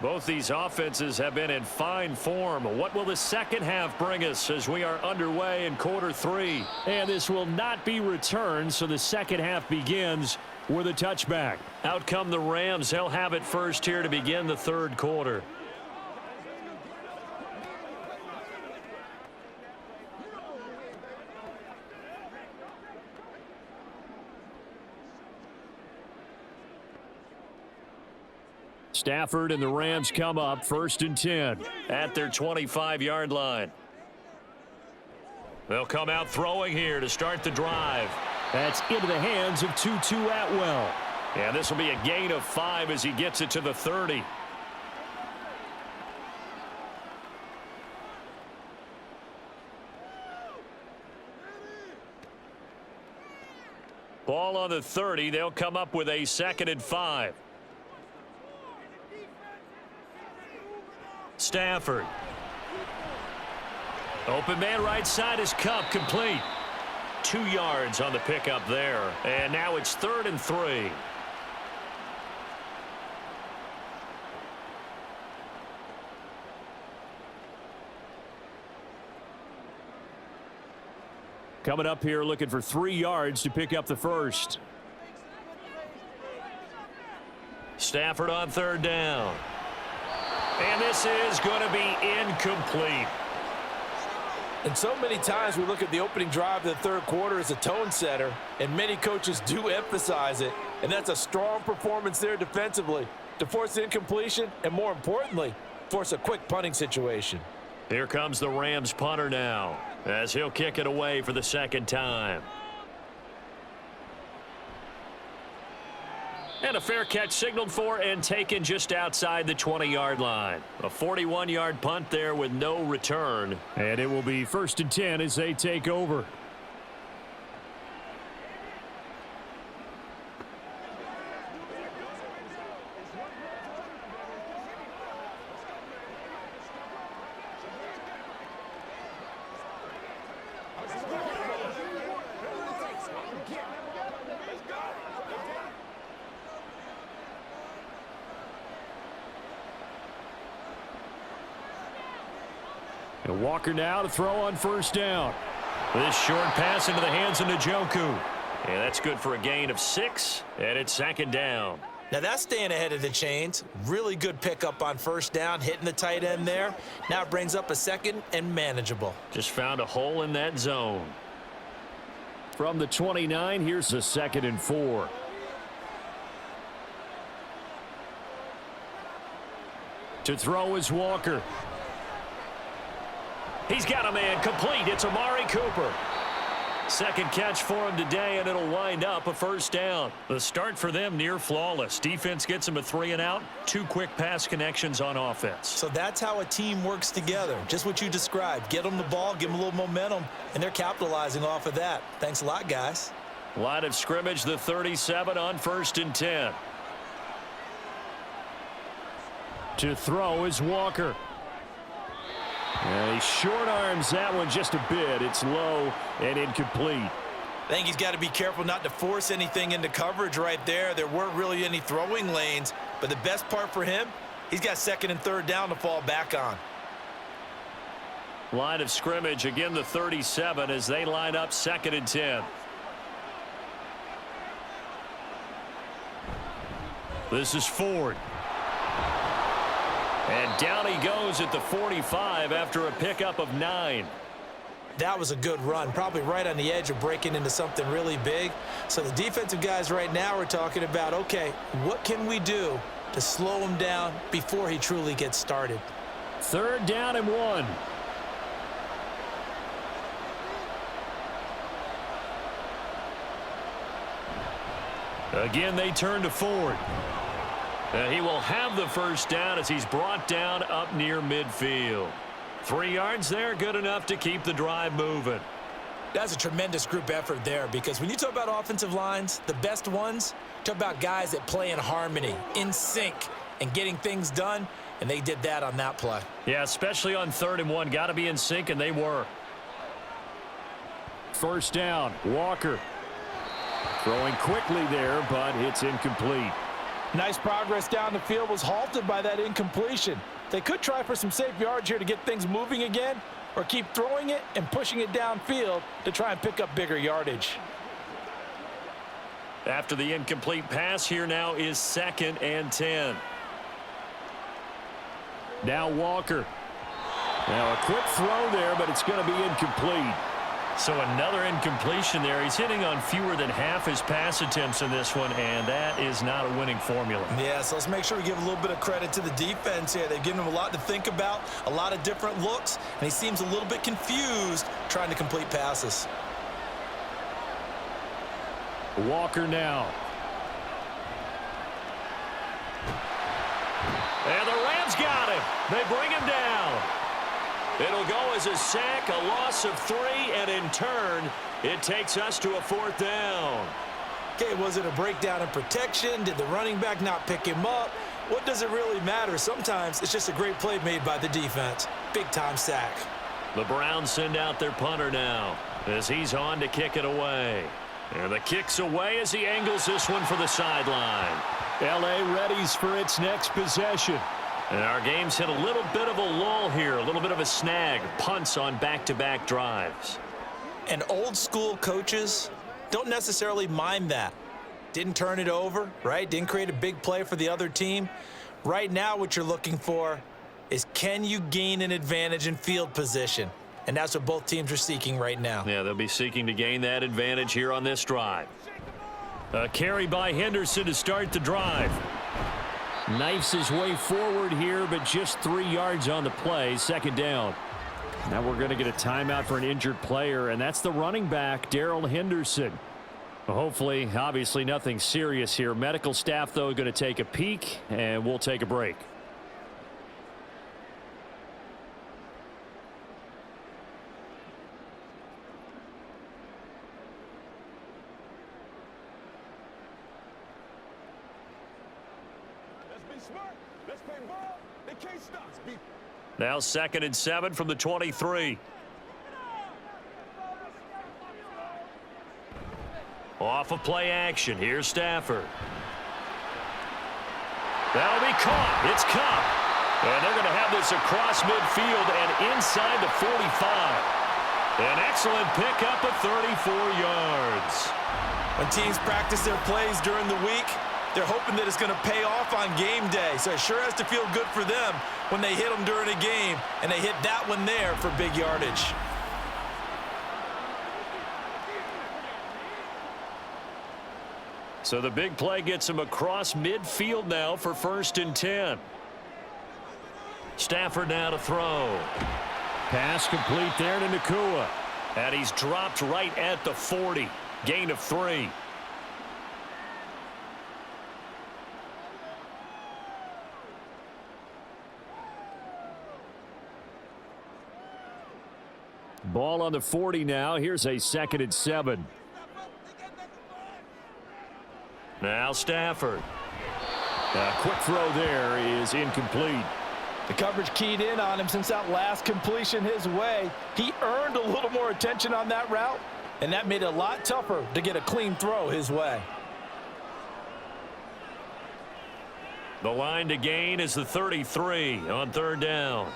Both these offenses have been in fine form. What will the second half bring us as we are underway in quarter 3? And this will not be returned, so the second half begins with a touchback. Out come the Rams. They'll have it first here to begin the third quarter. Stafford and the Rams come up 1st and 10 at their 25-yard line. They'll come out throwing here to start the drive. That's into the hands of Tutu Atwell. And this will be a gain of 5 as he gets it to the 30. Ball on the 30. They'll come up with a 2nd and 5. Stafford. Open man right side is Cup, complete. 2 yards on the pickup there. And now it's 3rd and 3. Coming up here looking for 3 yards to pick up the first. Stafford on 3rd down. And this is going to be incomplete. And so many times we look at the opening drive of the third quarter as a tone setter, and many coaches do emphasize it, and that's a strong performance there defensively to force incompletion and, more importantly, force a quick punting situation. Here comes the Rams punter now as he'll kick it away for the 2nd time. And a fair catch signaled for and taken just outside the 20-yard line. A 41-yard punt there with no return. And it will be 1st and 10 as they take over. And Walker now to throw on 1st down. This short pass into the hands of Njoku. And that's good for a gain of 6, and it's 2nd down. Now that's staying ahead of the chains. Really good pickup on 1st down, hitting the tight end there. Now it brings up a 2nd and manageable. Just found a hole in that zone. From the 29, here's a 2nd and 4. To throw is Walker. He's got a man complete. It's Amari Cooper. 2nd catch for him today, and it'll wind up a 1st down. The start for them near flawless. Defense gets them a 3 and out. 2 quick pass connections on offense. So that's how a team works together. Just what you described. Get them the ball, give them a little momentum, and they're capitalizing off of that. Thanks a lot, guys. Line of scrimmage, the 37 on 1st and 10. To throw is Walker. And he short arms that one just a bit. It's low and incomplete. I think he's got to be careful not to force anything into coverage right there. There weren't really any throwing lanes, but the best part for him, he's got 2nd and 3rd down to fall back on. Line of scrimmage, again the 37 as they line up 2nd and 10. This is Ford. And down he goes at the 45 after a pickup of 9. That was a good run, probably right on the edge of breaking into something really big. So the defensive guys right now are talking about, okay, what can we do to slow him down before he truly gets started? 3rd down and 1. Again, they turn to Ford. He will have the 1st down as he's brought down up near midfield. 3 yards there, good enough to keep the drive moving. That's a tremendous group effort there, because when you talk about offensive lines, the best ones, talk about guys that play in harmony, in sync, and getting things done, and they did that on that play. Yeah, especially on 3rd and 1. Got to be in sync, and they were. 1st down, Walker. Throwing quickly there, but it's incomplete. Nice progress down the field, was halted by that incompletion. They could try for some safe yards here to get things moving again, or keep throwing it and pushing it downfield to try and pick up bigger yardage. After the incomplete pass, here now is 2nd and 10. Now Walker. Now a quick throw there, but it's going to be incomplete. So another incompletion there. He's hitting on fewer than half his pass attempts in this one, and that is not a winning formula. Yeah, so let's make sure we give a little bit of credit to the defense here. They've given him a lot to think about, a lot of different looks, and he seems a little bit confused trying to complete passes. Walker now. And the Rams got him. They bring him down. It'll go as a sack, a loss of 3, and in turn, it takes us to a 4th down. Okay, was it a breakdown in protection? Did the running back not pick him up? What does it really matter? Sometimes it's just a great play made by the defense. Big-time sack. The Browns send out their punter now as he's on to kick it away. And the kick's away as he angles this one for the sideline. L.A. readies for its next possession. And our game's hit a little bit of a lull here, a little bit of a snag. Punts on back-to-back drives. And old-school coaches don't necessarily mind that. Didn't turn it over, right? Didn't create a big play for the other team. Right now, what you're looking for is, can you gain an advantage in field position? And that's what both teams are seeking right now. Yeah, they'll be seeking to gain that advantage here on this drive. A carry by Henderson to start the drive. Knifes his way forward here, but just 3 yards on the play. 2nd down. Now we're going to get a timeout for an injured player, and that's the running back, Darrell Henderson. Well, hopefully, obviously nothing serious here. Medical staff, though, going to take a peek, and we'll take a break. Let's be smart. Let's play ball. They can't stop us. Now 2nd and 7 from the 23. Off of play action. Here's Stafford. That'll be caught. It's caught. And they're going to have this across midfield and inside the 45. An excellent pickup of 34 yards. When teams practice their plays during the week, they're hoping that it's going to pay off on game day. So it sure has to feel good for them when they hit them during a game, and they hit that one there for big yardage. So the big play gets him across midfield now for 1st and 10. Stafford now to throw. Pass complete there to Nakua. And he's dropped right at the 40. Gain of 3. Ball on the 40 now. Here's a 2nd and 7. Now Stafford. Quick throw there is incomplete. The coverage keyed in on him since that last completion his way. He earned a little more attention on that route, and that made it a lot tougher to get a clean throw his way. The line to gain is the 33 on 3rd down.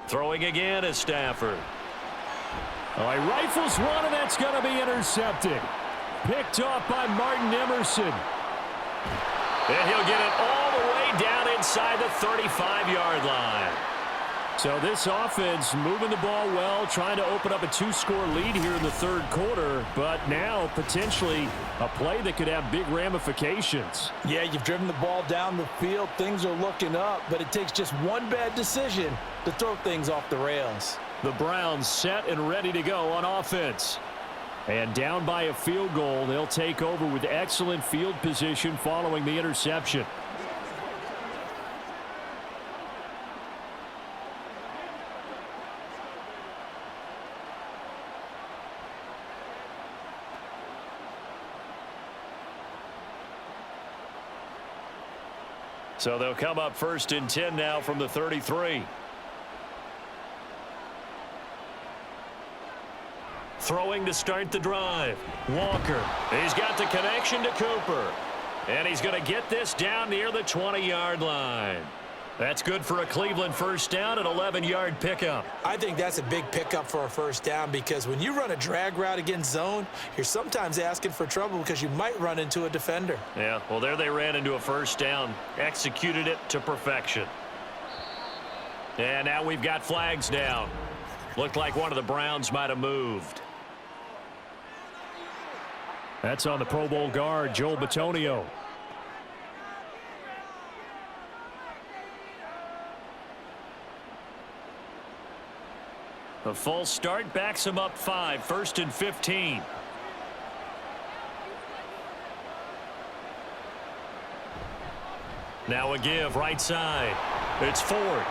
Throwing again is Stafford. Oh, he rifles one, and that's going to be intercepted. Picked off by Martin Emerson. And he'll get it all the way down inside the 35-yard line. So this offense moving the ball well, trying to open up a 2-score lead here in the 3rd quarter, but now potentially a play that could have big ramifications. Yeah, you've driven the ball down the field. Things are looking up, but it takes just one bad decision to throw things off the rails. The Browns set and ready to go on offense. And down by a field goal, they'll take over with excellent field position following the interception. So they'll come up 1st and 10 now from the 33. Throwing to start the drive. Walker. He's got the connection to Cooper. And he's going to get this down near the 20-yard line. That's good for a Cleveland 1st down, an 11-yard pickup. I think that's a big pickup for a 1st down because when you run a drag route against zone, you're sometimes asking for trouble because you might run into a defender. Yeah, well, there they ran into a 1st down, executed it to perfection. And now we've got flags down. Looked like one of the Browns might have moved. That's on the Pro Bowl guard, Joel Bitonio. A false start backs him up 5, 1st and 15. Now a give right side. It's Ford.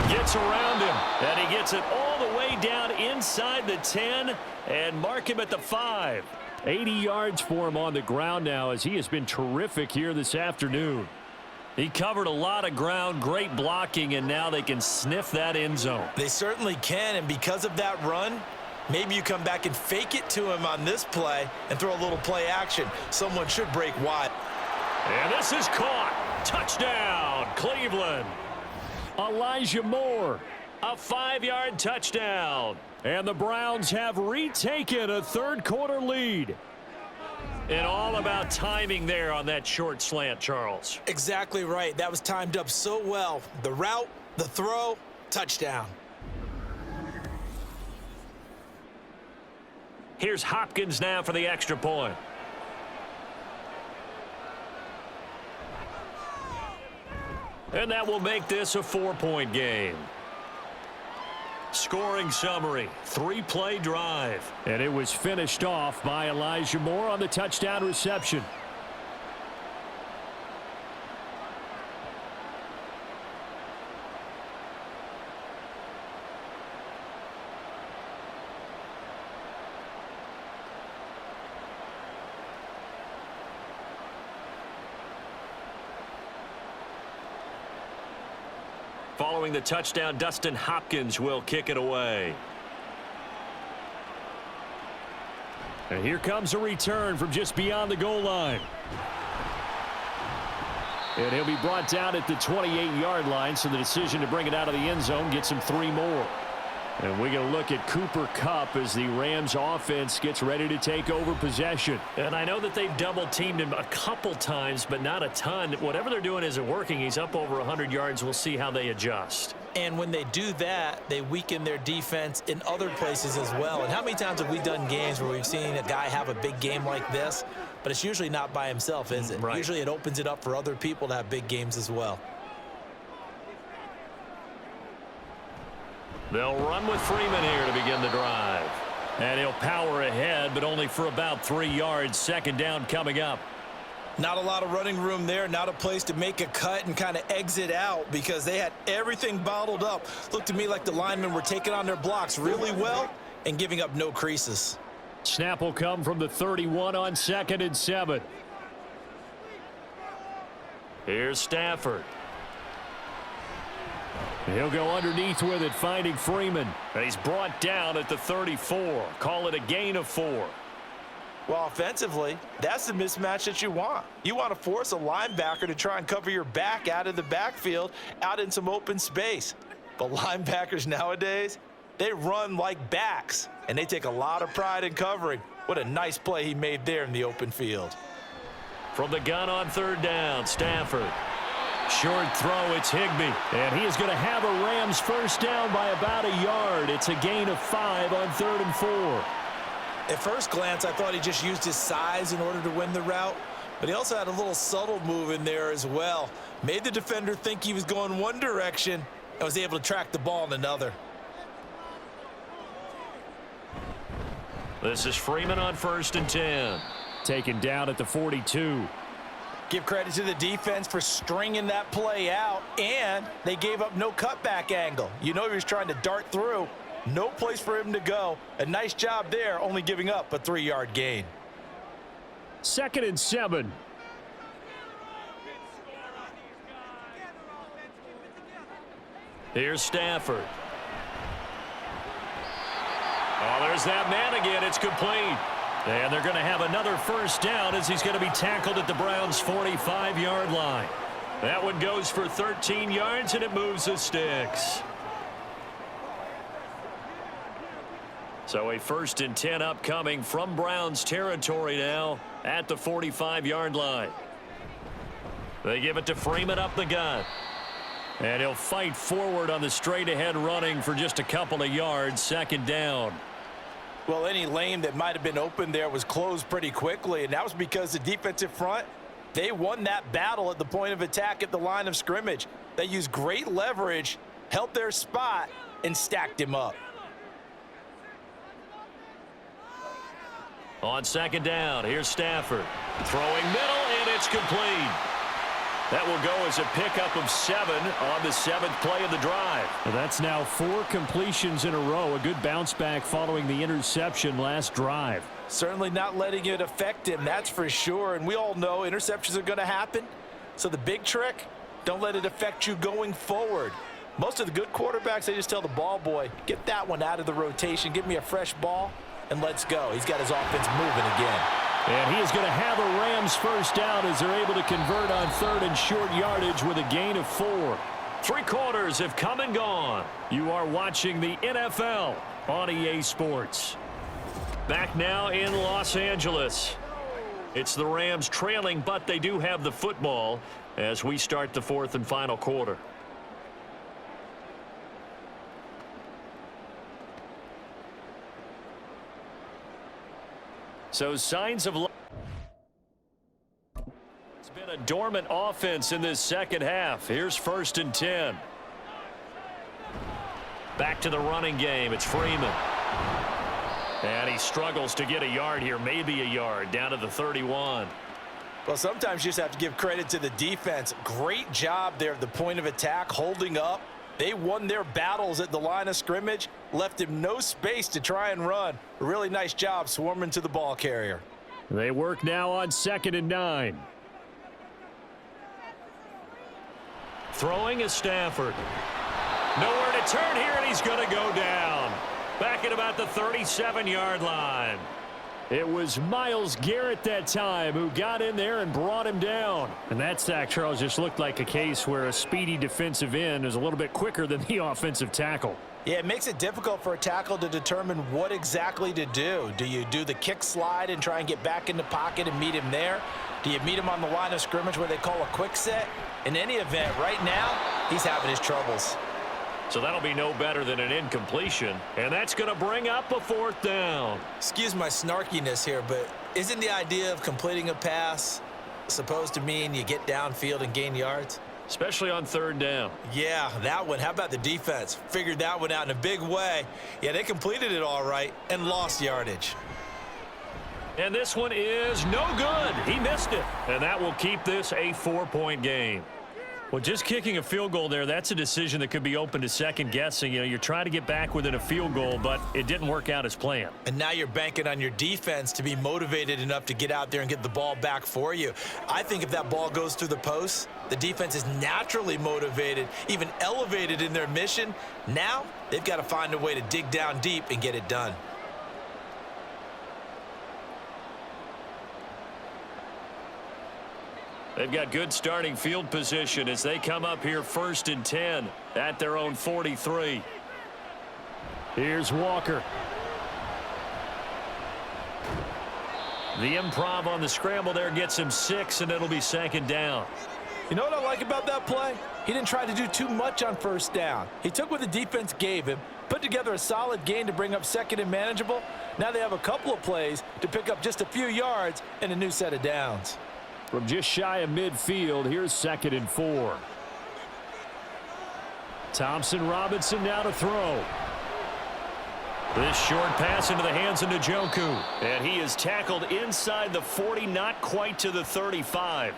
Gets around him, and he gets it all the way down inside the 10 and mark him at the 5. 80 yards for him on the ground now as he has been terrific here this afternoon. He covered a lot of ground, great blocking, and now they can sniff that end zone. They certainly can, and because of that run, maybe you come back and fake it to him on this play and throw a little play action. Someone should break wide. And this is caught. Touchdown, Cleveland. Elijah Moore. A 5-yard touchdown. And the Browns have retaken a 3rd quarter lead. And all about timing there on that short slant, Charles. Exactly right. That was timed up so well. The route, the throw, touchdown. Here's Hopkins now for the extra point. And that will make this a 4-point game. Scoring summary, 3-play drive. And it was finished off by Elijah Moore on the touchdown reception. Following the touchdown, Dustin Hopkins will kick it away. And here comes a return from just beyond the goal line. And he'll be brought down at the 28-yard line, so the decision to bring it out of the end zone gets him 3 more. And we're going to look at Cooper Kupp as the Rams offense gets ready to take over possession. And I know that they've double-teamed him a couple times, but not a ton. Whatever they're doing isn't working. He's up over 100 yards. We'll see how they adjust. And when they do that, they weaken their defense in other places as well. And how many times have we done games where we've seen a guy have a big game like this, but it's usually not by himself, is it? Right. Usually it opens it up for other people to have big games as well. They'll run with Freeman here to begin the drive. And he'll power ahead, but only for about 3 yards. Second down coming up. Not a lot of running room there, not a place to make a cut and kind of exit out because they had everything bottled up. Looked to me like the linemen were taking on their blocks really well and giving up no creases. Snap will come from the 31 on 2nd and 7. Here's Stafford. He'll go underneath with it, finding Freeman. He's brought down at the 34. Call it a gain of 4. Well, offensively, that's the mismatch that you want. You want to force a linebacker to try and cover your back out of the backfield, out in some open space. But linebackers nowadays, they run like backs, and they take a lot of pride in covering. What a nice play he made there in the open field. From the gun on 3rd down, Stafford. Short throw, it's Higbee. And he is going to have a Rams first down by about a yard. It's a gain of 5 on 3rd and 4. At first glance, I thought he just used his size in order to win the route, but he also had a little subtle move in there as well. Made the defender think he was going one direction and was able to track the ball in another. This is Freeman on 1st and 10. Taken down at the 42. Give credit to the defense for stringing that play out, and they gave up no cutback angle. You know he was trying to dart through. No place for him to go. A nice job there, only giving up a 3-yard gain. 2nd and 7. Here's Stafford. Oh, there's that man again. It's complete. And they're going to have another first down as he's going to be tackled at the Browns' 45-yard line. That one goes for 13 yards, and it moves the sticks. So a 1st and 10 upcoming from Browns territory now at the 45-yard line. They give it to Freeman up the gun. And he'll fight forward on the straight-ahead running for just a couple of yards. 2nd down. Well, any lane that might have been open there was closed pretty quickly, and that was because the defensive front, they won that battle at the point of attack at the line of scrimmage. They used great leverage, held their spot, and stacked him up. On 2nd down, here's Stafford. Throwing middle, and it's complete. That will go as a pickup of 7 on the 7th play of the drive. Well, that's now 4 completions in a row. A good bounce back following the interception last drive. Certainly not letting it affect him, that's for sure. And we all know interceptions are going to happen. So the big trick, don't let it affect you going forward. Most of the good quarterbacks, they just tell the ball boy, get that one out of the rotation, give me a fresh ball, and let's go. He's got his offense moving again. And he is going to have a Rams first down as they're able to convert on 3rd and short yardage with a gain of 4. 3 quarters have come and gone. You are watching the NFL on EA Sports. Back now in Los Angeles. It's the Rams trailing, but they do have the football as we start the 4th and final quarter. So signs of life. It's been a dormant offense in this second half. Here's 1st and 10. Back to the running game. It's Freeman. And he struggles to get a yard here, maybe a yard, down to the 31. Well, sometimes you just have to give credit to the defense. Great job there at the point of attack, holding up. They won their battles at the line of scrimmage, left him no space to try and run. A really nice job swarming to the ball carrier. They work now on 2nd and 9. Throwing is Stafford. Nowhere to turn here, and he's going to go down. Back at about the 37-yard line. It was Myles Garrett that time who got in there and brought him down. And that sack, Charles, just looked like a case where a speedy defensive end is a little bit quicker than the offensive tackle. Yeah, it makes it difficult for a tackle to determine what exactly to do. Do you do the kick slide and try and get back in the pocket and meet him there? Do you meet him on the line of scrimmage where they call a quick set? In any event, right now, he's having his troubles. So that'll be no better than an incompletion, and that's going to bring up a 4th down. Excuse my snarkiness here, but isn't the idea of completing a pass supposed to mean you get downfield and gain yards? Especially on 3rd down. Yeah, that one. How about the defense? Figured that one out in a big way. Yeah, they completed it all right and lost yardage. And this one is no good. He missed it. And that will keep this a 4-point game. Well, just kicking a field goal there, that's a decision that could be open to second guessing. You know, you're trying to get back within a field goal, but it didn't work out as planned. And now you're banking on your defense to be motivated enough to get out there and get the ball back for you. I think if that ball goes through the post, the defense is naturally motivated, even elevated in their mission. Now they've got to find a way to dig down deep and get it done. They've got good starting field position as they come up here 1st and 10 at their own 43. Here's Walker. The improv on the scramble there gets him 6, and it'll be 2nd down. You know what I like about that play? He didn't try to do too much on 1st down. He took what the defense gave him, put together a solid gain to bring up 2nd and manageable. Now they have a couple of plays to pick up just a few yards and a new set of downs. From just shy of midfield, here's 2nd and 4. Thompson Robinson now to throw. This short pass into the hands of Njoku. And he is tackled inside the 40, not quite to the 35.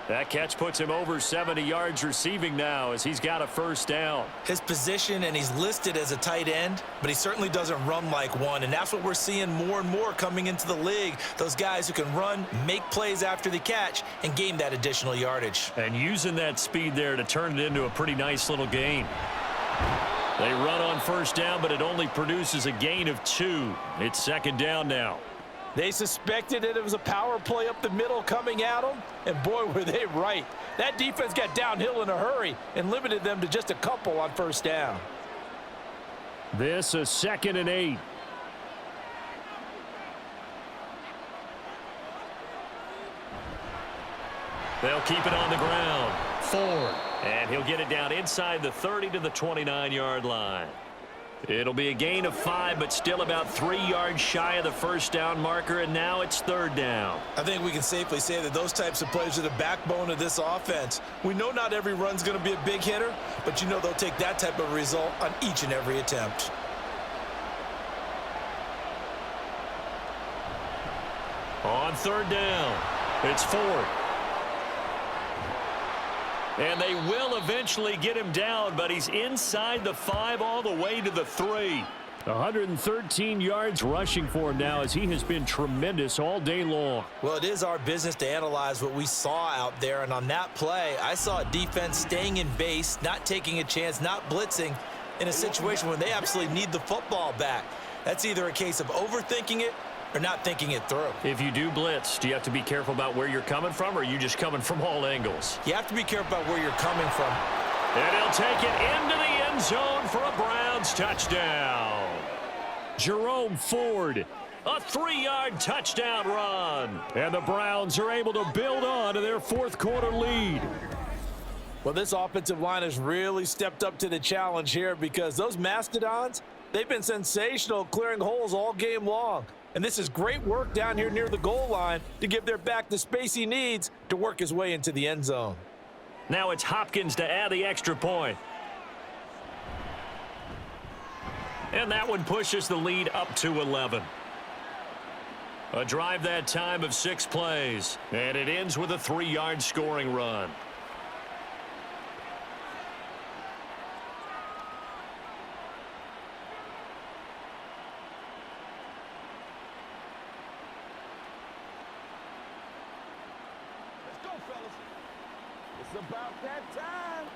That catch puts him over 70 yards receiving now as he's got a 1st down. His position, and he's listed as a tight end, but he certainly doesn't run like one, and that's what we're seeing more and more coming into the league. Those guys who can run, make plays after the catch, and gain that additional yardage. And using that speed there to turn it into a pretty nice little gain. They run on 1st down, but it only produces a gain of 2. It's 2nd down now. They suspected that it was a power play up the middle coming at them, and boy, were they right. That defense got downhill in a hurry and limited them to just a couple on 1st down. This a 2nd and 8. They'll keep it on the ground. Ford. And he'll get it down inside the 30 to the 29-yard line. It'll be a gain of 5, but still about 3 yards shy of the 1st down marker, and now it's 3rd down. I think we can safely say that those types of plays are the backbone of this offense. We know not every run's going to be a big hitter, but you know they'll take that type of result on each and every attempt. On 3rd down, it's Ford. And they will eventually get him down, but he's inside the 5 all the way to the 3. 113 yards rushing for him now as he has been tremendous all day long. Well, it is our business to analyze what we saw out there, and on that play, I saw a defense staying in base, not taking a chance, not blitzing in a situation when they absolutely need the football back. That's either a case of overthinking it or not thinking it through. If you do blitz, do you have to be careful about where you're coming from, or are you just coming from all angles? You have to be careful about where you're coming from. And he'll take it into the end zone for a Browns touchdown. Jerome Ford. A 3-yard touchdown run. And the Browns are able to build on to their 4th quarter lead. Well, this offensive line has really stepped up to the challenge here because those Mastodons, they've been sensational clearing holes all game long. And this is great work down here near the goal line to give their back the space he needs to work his way into the end zone. Now it's Hopkins to add the extra point. And that one pushes the lead up to 11. A drive that time of 6 plays. And it ends with a 3-yard scoring run. Let's go, fellas. It's about that time.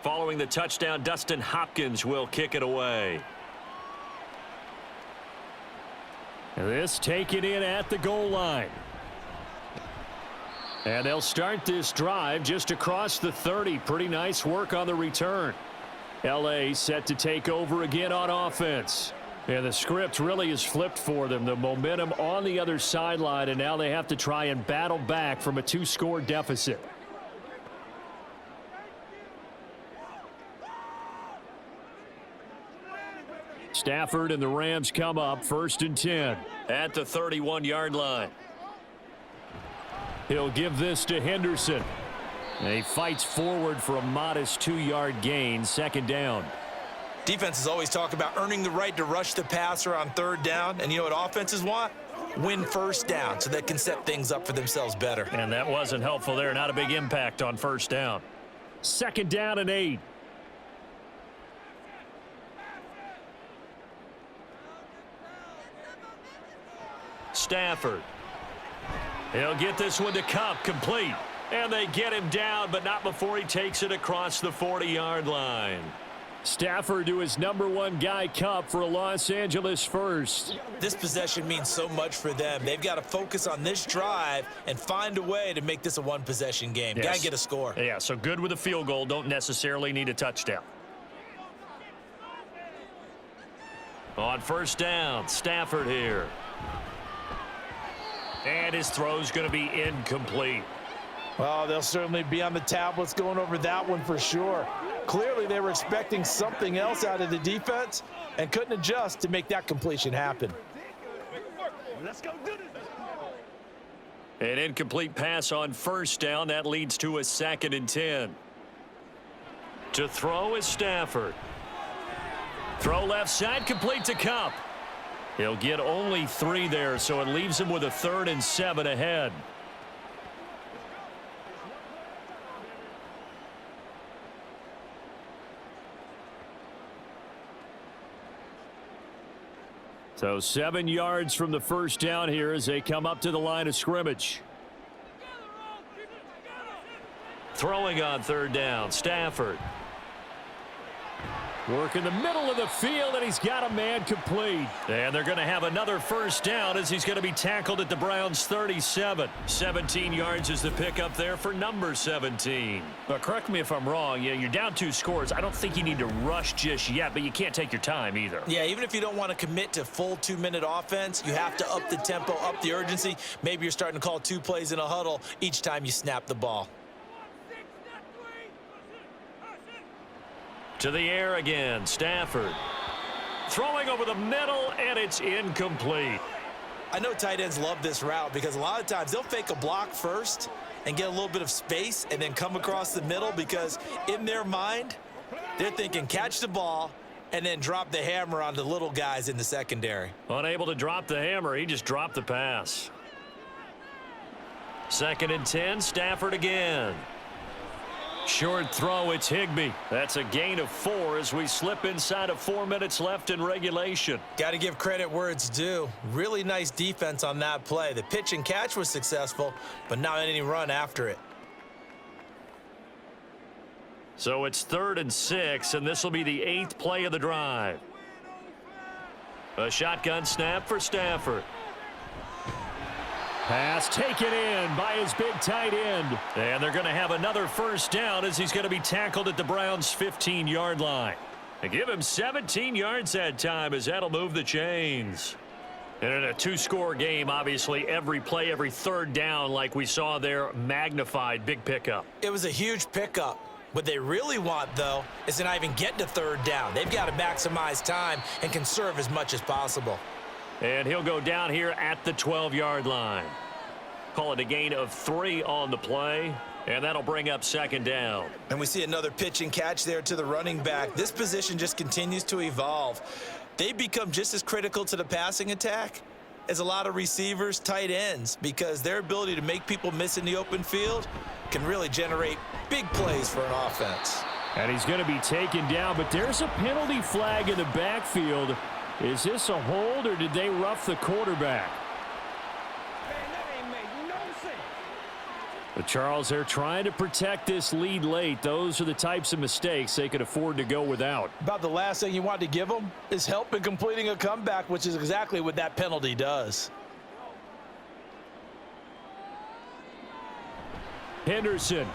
Following the touchdown, Dustin Hopkins will kick it away. This taken in at the goal line. And they'll start this drive just across the 30. Pretty nice work on the return. L.A. set to take over again on offense. And the script really is flipped for them. The momentum on the other sideline, and now they have to try and battle back from a 2-score deficit. Stafford and the Rams come up 1st and 10. At the 31-yard line. He'll give this to Henderson. And he fights forward for a modest 2-yard gain, 2nd down. Defenses always talk about earning the right to rush the passer on 3rd down. And you know what offenses want? Win 1st down so they can set things up for themselves better. And that wasn't helpful there. Not a big impact on 1st down. 2nd down and 8. Stafford. He'll get this one to Kupp, complete. And they get him down, but not before he takes it across the 40-yard line. Stafford to his #1 guy, Kupp, for a Los Angeles first. This possession means so much for them. They've got to focus on this drive and find a way to make this a 1-possession game. Yes. Got to get a score. Yeah, so good with a field goal. Don't necessarily need a touchdown. On 1st down, Stafford here. And his throw's going to be incomplete. Well, they'll certainly be on the tablets going over that one for sure. Clearly, they were expecting something else out of the defense and couldn't adjust to make that completion happen. Let's go do this. An incomplete pass on 1st down. That leads to a 2nd and 10. To throw is Stafford. Throw left side, complete to Kupp. He'll get only 3 there, so it leaves him with a 3rd and 7 ahead. So 7 yards from the 1st down here as they come up to the line of scrimmage. Throwing on 3rd down, Stafford. Work in the middle of the field, and he's got a man complete. And they're going to have another 1st down as he's going to be tackled at the Browns' 37. 17 yards is the pickup there for number 17. But correct me if I'm wrong. Yeah, you're down 2 scores. I don't think you need to rush just yet, but you can't take your time either. Yeah, even if you don't want to commit to full 2-minute offense, you have to up the tempo, up the urgency. Maybe you're starting to call 2 plays in a huddle each time you snap the ball. To the air again, Stafford. Throwing over the middle, and it's incomplete. I know tight ends love this route because a lot of times they'll fake a block first and get a little bit of space and then come across the middle because in their mind, they're thinking catch the ball and then drop the hammer on the little guys in the secondary. Unable to drop the hammer, he just dropped the pass. 2nd and 10, Stafford again. Short throw, it's Higbee. That's a gain of 4 as we slip inside of 4 minutes left in regulation. Got to give credit where it's due. Really nice defense on that play. The pitch and catch was successful, but not any run after it. So it's 3rd and 6, and this will be the 8th play of the drive. A shotgun snap for Stafford. Pass taken in by his big tight end. And they're going to have another 1st down as he's going to be tackled at the Browns' 15-yard line. They give him 17 yards that time as that'll move the chains. And in a 2-score game, obviously, every play, every 3rd down, like we saw there, magnified, big pickup. It was a huge pickup. What they really want, though, is to not even get to 3rd down. They've got to maximize time and conserve as much as possible. And he'll go down here at the 12-yard line. Call it a gain of 3 on the play. And that'll bring up second down. And we see another pitch and catch there to the running back. This position just continues to evolve. They become just as critical to the passing attack as a lot of receivers, tight ends, because their ability to make people miss in the open field can really generate big plays for an offense. And he's going to be taken down, but there's a penalty flag in the backfield. Is this a hold, or did they rough the quarterback? Man, that ain't make no sense. But Charles, they're trying to protect this lead late. Those are the types of mistakes they could afford to go without. About the last thing you want to give them is help in completing a comeback, which is exactly what that penalty does. Henderson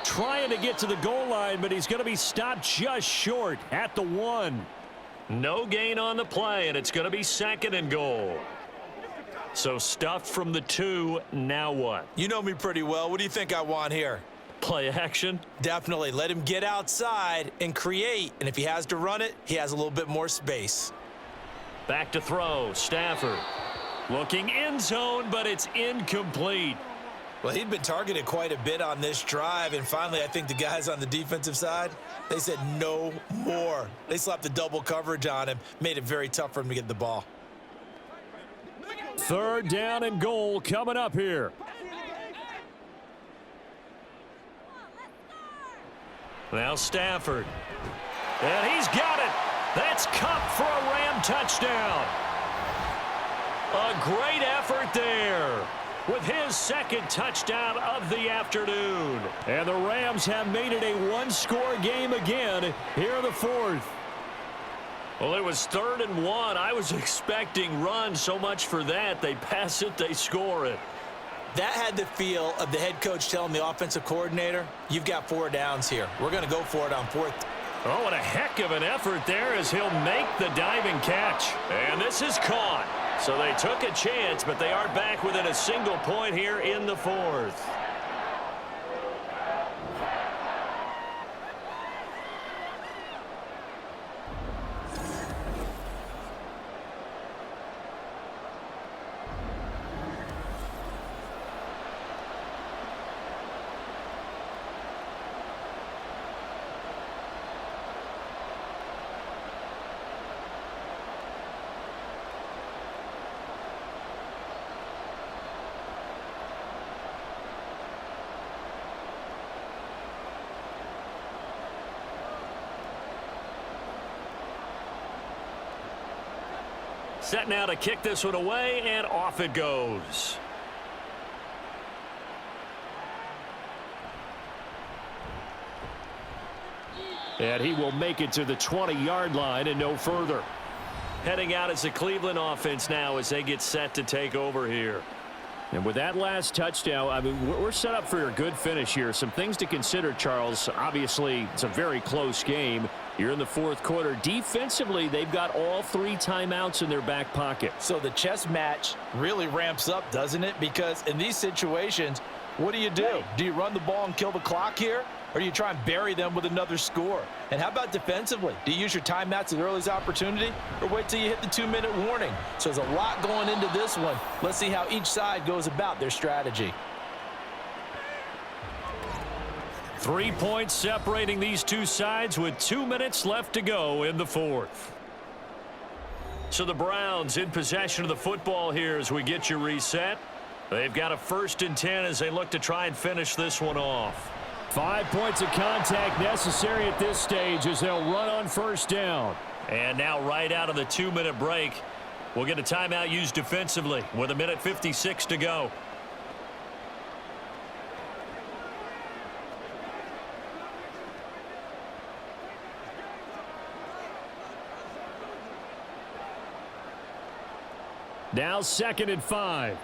trying to get to the goal line, but he's going to be stopped just short at the 1. No gain on the play, and it's going to be second and goal. So stuffed from the 2, now what? You know me pretty well. What do you think I want here? Play action? Definitely. Let him get outside and create. And if he has to run it, he has a little bit more space. Back to throw. Stafford looking end zone, but it's incomplete. Well, he'd been targeted quite a bit on this drive, and finally I think the guys on the defensive side, they said no more. They slapped the double coverage on him, made it very tough for him to get the ball. Third down and goal coming up here. Now Stafford. And he's got it. That's Kupp for a Ram touchdown. A great effort there with his second touchdown of the afternoon. And the Rams have made it a one-score game again here in the 4th. Well, it was 3rd and 1. I was expecting run, so much for that. They pass it, they score it. That had the feel of the head coach telling the offensive coordinator, you've got 4 downs here. We're going to go for it on 4th. Oh, and a heck of an effort there as he'll make the diving catch. And this is caught. So they took a chance, but they are back within a single point here in the 4th. Set now to kick this one away, and off it goes. And he will make it to the 20-yard line and no further. Heading out as the Cleveland offense now as they get set to take over here. And with that last touchdown, I mean, we're set up for a good finish here. Some things to consider, Charles. Obviously, it's a very close game. You're in the 4th quarter. Defensively, they've got all 3 timeouts in their back pocket. So the chess match really ramps up, doesn't it? Because in these situations, what do? Do you run the ball and kill the clock here? Or do you try and bury them with another score? And how about defensively? Do you use your timeouts at earliest opportunity or wait till you hit the 2-minute warning? So there's a lot going into this one. Let's see how each side goes about their strategy. 3 points separating these two sides with 2 minutes left to go in the 4th. So the Browns in possession of the football here as we get you reset. They've got a 1st and 10 as they look to try and finish this one off. 5 points of contact necessary at this stage as they'll run on 1st down. And now right out of the 2-minute break, we'll get a timeout used defensively with 1:56 to go. Now 2nd and 5.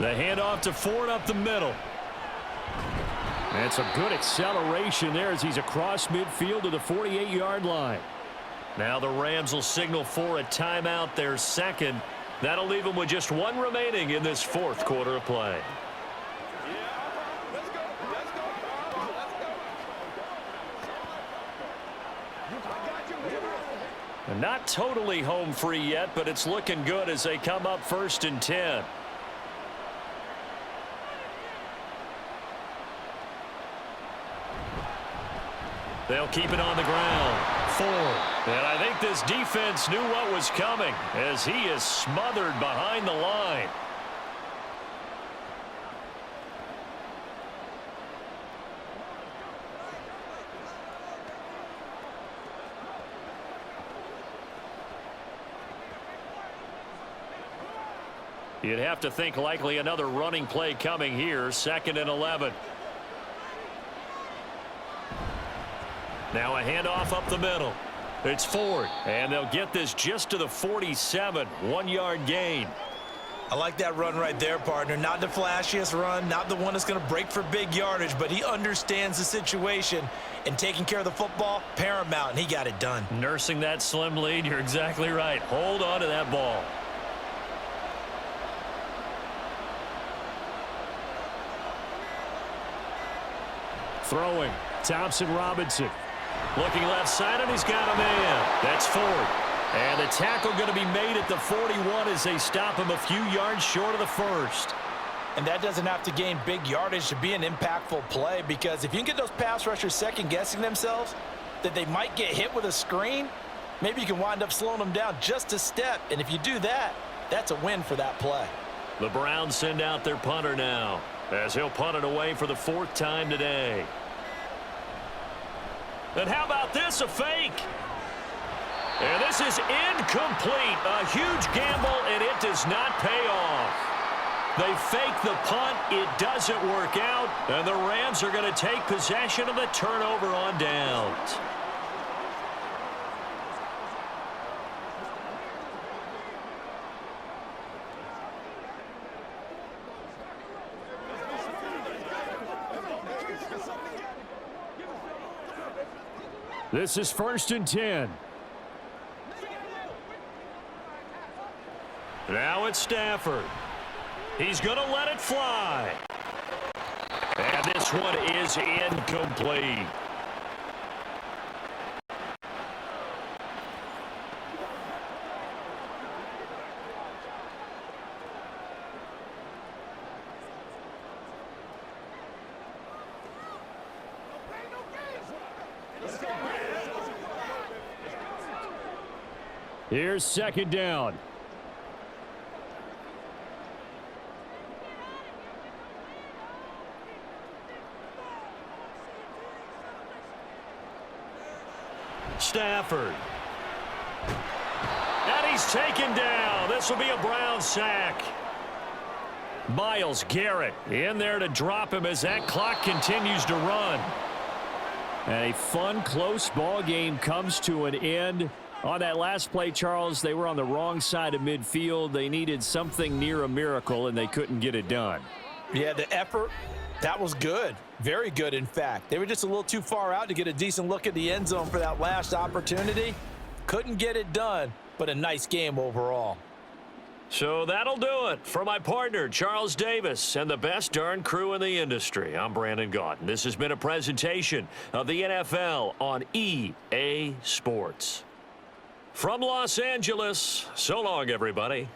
The handoff to Ford up the middle. And some good acceleration there as he's across midfield to the 48-yard line. Now the Rams will signal for a timeout, their 2nd. That'll leave them with just 1 remaining in this 4th quarter of play. Let's go. Let's go. Let's go. I got you. And not totally home free yet, but it's looking good as they come up 1st and 10. They'll keep it on the ground. 4. And I think this defense knew what was coming as he is smothered behind the line. You'd have to think likely another running play coming here. 2nd and 11. Now a handoff up the middle. It's Ford, and they'll get this just to the 47. 1-yard gain. I like that run right there, partner. Not the flashiest run, not the one that's going to break for big yardage, but he understands the situation, and taking care of the football, paramount, and he got it done. Nursing that slim lead, you're exactly right. Hold on to that ball. Throwing, Thompson Robinson. Looking left side, and he's got a man. That's Ford. And the tackle going to be made at the 41 as they stop him a few yards short of the 1st. And that doesn't have to gain big yardage to be an impactful play, because if you can get those pass rushers second-guessing themselves that they might get hit with a screen, maybe you can wind up slowing them down just a step. And if you do that, that's a win for that play. The Browns send out their punter now as he'll punt it away for the 4th time today. And how about this, a fake? And this is incomplete. A huge gamble, and it does not pay off. They fake the punt. It doesn't work out, and the Rams are going to take possession of the turnover on downs. This is 1st and 10. Now it's Stafford. He's going to let it fly. And this one is incomplete. Here's 2nd down. Stafford. And he's taken down. This will be a Brown sack. Myles Garrett in there to drop him as that clock continues to run. And a fun, close ball game comes to an end. On that last play, Charles, they were on the wrong side of midfield. They needed something near a miracle, and they couldn't get it done. Yeah, the effort, that was good. Very good, in fact. They were just a little too far out to get a decent look at the end zone for that last opportunity. Couldn't get it done, but a nice game overall. So that'll do it for my partner, Charles Davis, and the best darn crew in the industry. I'm Brandon Gaudin. This has been a presentation of the NFL on EA Sports. From Los Angeles, so long, everybody.